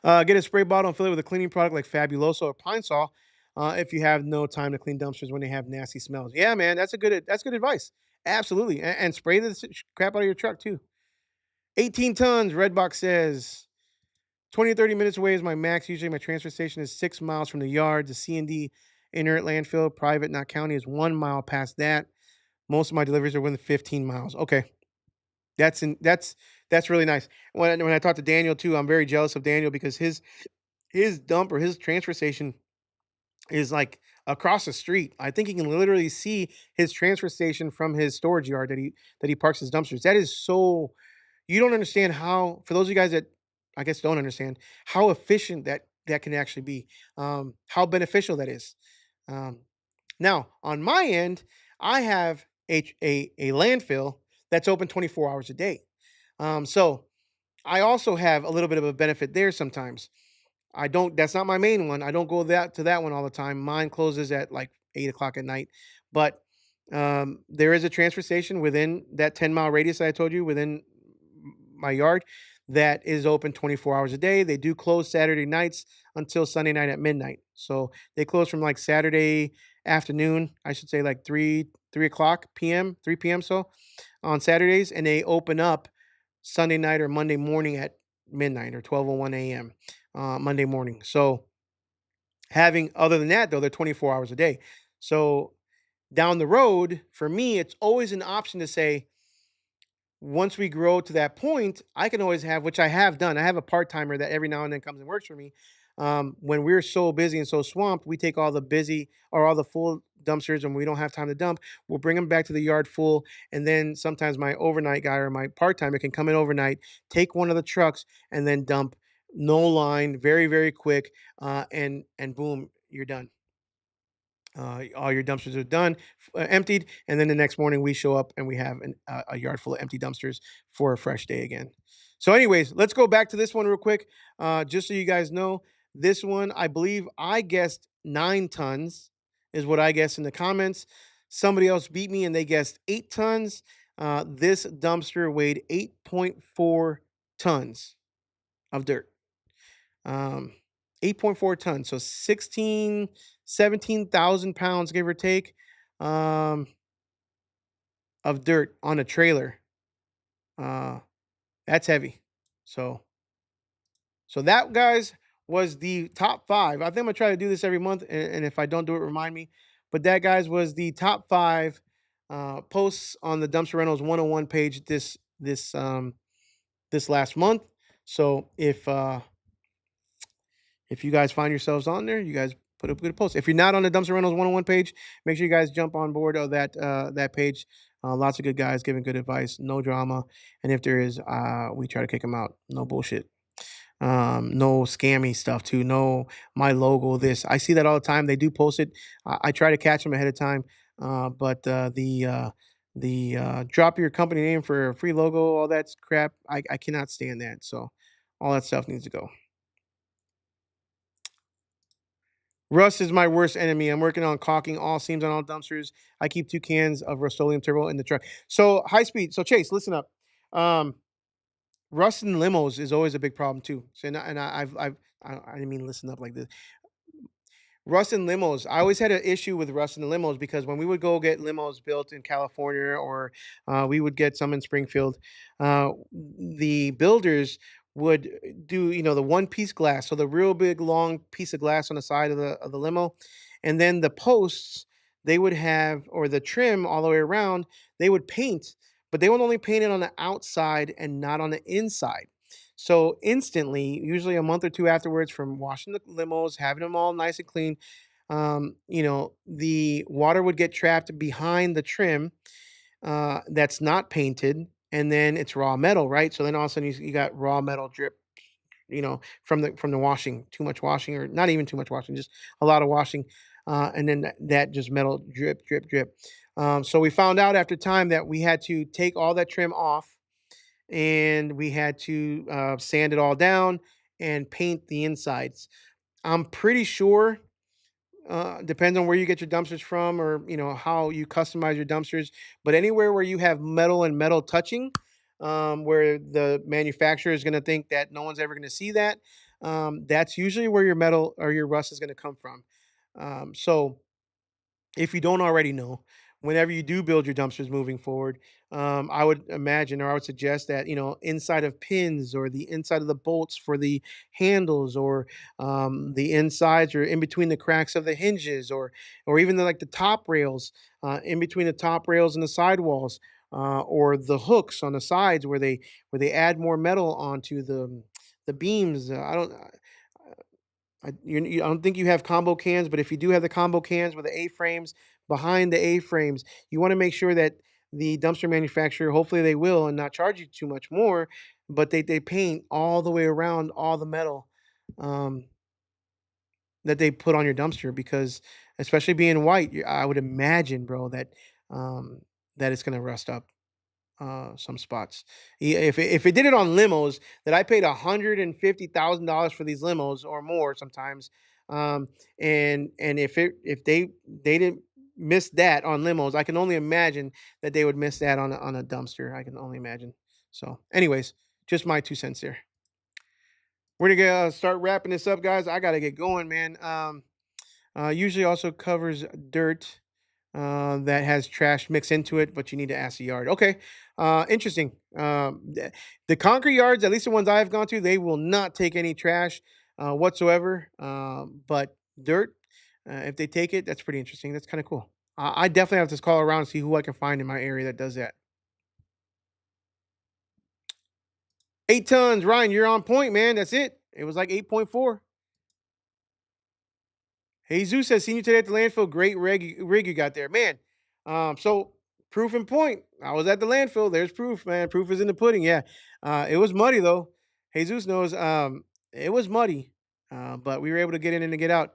Get a spray bottle and fill it with a cleaning product like Fabuloso or Pine Sol. If you have no time to clean dumpsters when they have nasty smells, yeah, man, that's good advice. Absolutely, and spray the crap out of your truck too. 18 tons, Redbox says. 20 to 30 minutes away is my max. Usually my transfer station is 6 miles from the yard. The C&D inert landfill, private, not county, is 1 mile past that. Most of my deliveries are within 15 miles. Okay. That's really nice. When I talked to Daniel too, I'm very jealous of Daniel because his dump or his transfer station is like across the street. I think he can literally see his transfer station from his storage yard that he parks his dumpsters. That is so you don't understand how for those of you guys that I guess don't understand how efficient that can actually be, how beneficial that is. Um, Now, on my end, I have a landfill that's open 24 hours a day. So I also have a little bit of a benefit there sometimes. I don't that's not my main one. I don't go that one all the time. Mine closes at like 8 o'clock at night. But there is a transfer station within that 10-mile radius that I told you within my yard that is open 24 hours a day. They do close Saturday nights until Sunday night at midnight. So they close from like Saturday afternoon, I should say like 3 o'clock p.m., 3 p.m. so on Saturdays, and they open up Sunday night or Monday morning at midnight or 12:01 a.m. Monday morning. So having other than that though, they're 24 hours a day. So down the road, for me, it's always an option to say, once we grow to that point, I can always have, which I have done. I have a part timer that every now and then comes and works for me. When we're so busy and so swamped, we take all the busy or all the full dumpsters and we don't have time to dump. We'll bring them back to the yard full. And then sometimes my overnight guy or my part timer can come in overnight, take one of the trucks, and then dump. No line, very, very quick. And boom, you're done. All your dumpsters are done, emptied, and then the next morning we show up and we have a yard full of empty dumpsters for a fresh day again. So, anyways, let's go back to this one real quick, just so you guys know. This one, I believe, I guessed 9 tons is what I guessed in the comments. Somebody else beat me and they guessed 8 tons. This dumpster weighed 8.4 tons of dirt. Um, 8.4 tons, so 17,000 pounds, give or take, um, of dirt on a trailer. Uh, that's heavy. So, so that, guys, was the top five. I think I'm gonna try to do this every month, and if I don't do it, remind me. But that, guys, was the top five posts on the Dumpster Rentals 101 page this last month. So if you guys find yourselves on there, you guys put up a good post. If you're not on the Dumpster Rentals 101 page, make sure you guys jump on board of that page. Lots of good guys giving good advice, no drama, and if there is, we try to kick them out. No bullshit. No scammy stuff too. No, my logo. This I see that all the time. They do post it. I try to catch them ahead of time. But the drop your company name for a free logo, all that crap. I cannot stand that. So all that stuff needs to go. Rust is my worst enemy. I'm working on caulking all seams on all dumpsters. I keep 2 cans of Rust-Oleum Turbo in the truck. So, high speed. So, Chase, listen up. Um, rust in limos is always a big problem too. So, I didn't mean listen up like this. Rust in limos. I always had an issue with rust in the limos because when we would go get limos built in California or we would get some in Springfield, the builders would do the one piece glass, so the real big long piece of glass on the side of the limo, and then the posts they would have or the trim all the way around they would paint, but they would only paint it on the outside and not on the inside. So instantly, usually a month or two afterwards, from washing the limos, having them all nice and clean, the water would get trapped behind the trim that's not painted, and then it's raw metal, right? So then all of a sudden you got raw metal drip, from the washing, too much washing, or not even too much washing, just a lot of washing, and then that just metal drip, drip, drip. So we found out after time that we had to take all that trim off, and we had to sand it all down and paint the insides. I'm pretty sure, depends on where you get your dumpsters from, or how you customize your dumpsters. But anywhere where you have metal and metal touching, where the manufacturer is going to think that no one's ever going to see that, that's usually where your metal or your rust is going to come from. So if you don't already know, whenever you do build your dumpsters moving forward, I would imagine, or I would suggest that inside of pins or the inside of the bolts for the handles, or the insides or in between the cracks of the hinges, or even like the top rails, in between the top rails and the sidewalls, or the hooks on the sides where they add more metal onto the beams. I don't think you have combo cans, but if you do have the combo cans with the A-frames, behind the A-frames, you want to make sure that the dumpster manufacturer, hopefully they will and not charge you too much more, but they paint all the way around all the metal, um, that they put on your dumpster, because especially being white, I would imagine, bro, um, that it's gonna rust up some spots. If it did it on limos, that I paid $150,000 for these limos or more sometimes, um, and if they didn't miss that on limos, I can only imagine that they would miss that on a dumpster. I can only imagine. So, anyways, just my 2 cents there. We're gonna start wrapping this up, guys. I gotta get going, man. Usually also covers dirt that has trash mixed into it, but you need to ask the yard. Okay, interesting. The concrete yards, at least the ones I've gone to, they will not take any trash whatsoever. But dirt, if they take it, that's pretty interesting. That's kind of cool. I definitely have to call around and see who I can find in my area that does that. 8 tons, Ryan. You're on point, man. That's it. It was like 8.4. Jesus says, seen you today at the landfill. Great rig you got there, man. So proof and point. I was at the landfill. There's proof, man. Proof is in the pudding. Yeah. It was muddy though. Jesus knows. It was muddy, but we were able to get in and to get out.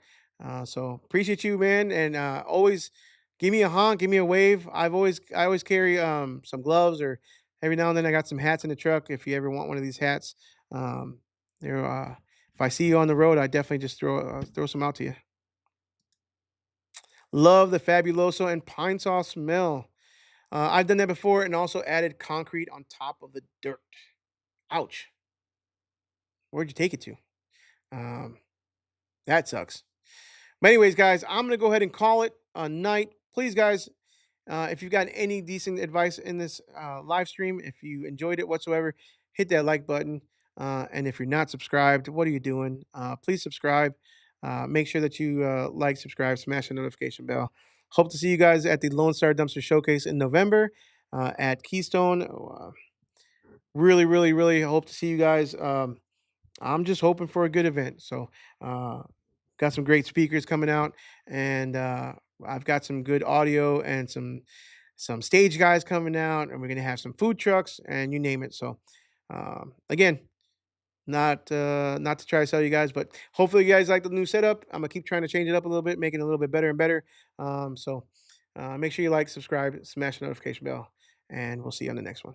So appreciate you, man, and always give me a honk, give me a wave. I always carry some gloves, or every now and then I got some hats in the truck. If you ever want one of these hats, um, they're if I see you on the road, I definitely just throw some out to you. Love the Fabuloso and pine saw smell. I've done that before and also added concrete on top of the dirt. Ouch. Where'd you take it to? Um, that sucks. But anyways, guys, I'm gonna go ahead and call it a night. Please, guys, if you've got any decent advice in this live stream, if you enjoyed it whatsoever, hit that like button. And if you're not subscribed, what are you doing? Please subscribe. Make sure that you like, subscribe, smash the notification bell. Hope to see you guys at the Lone Star Dumpster Showcase in November at Keystone. Really, really, really hope to see you guys. I'm just hoping for a good event. So, uh, got some great speakers coming out, and I've got some good audio and some stage guys coming out, and we're gonna have some food trucks and you name it. So, again, not to try to sell you guys, but hopefully you guys like the new setup. I'm gonna keep trying to change it up a little bit, making it a little bit better and better. So make sure you like, subscribe, smash the notification bell, and we'll see you on the next one.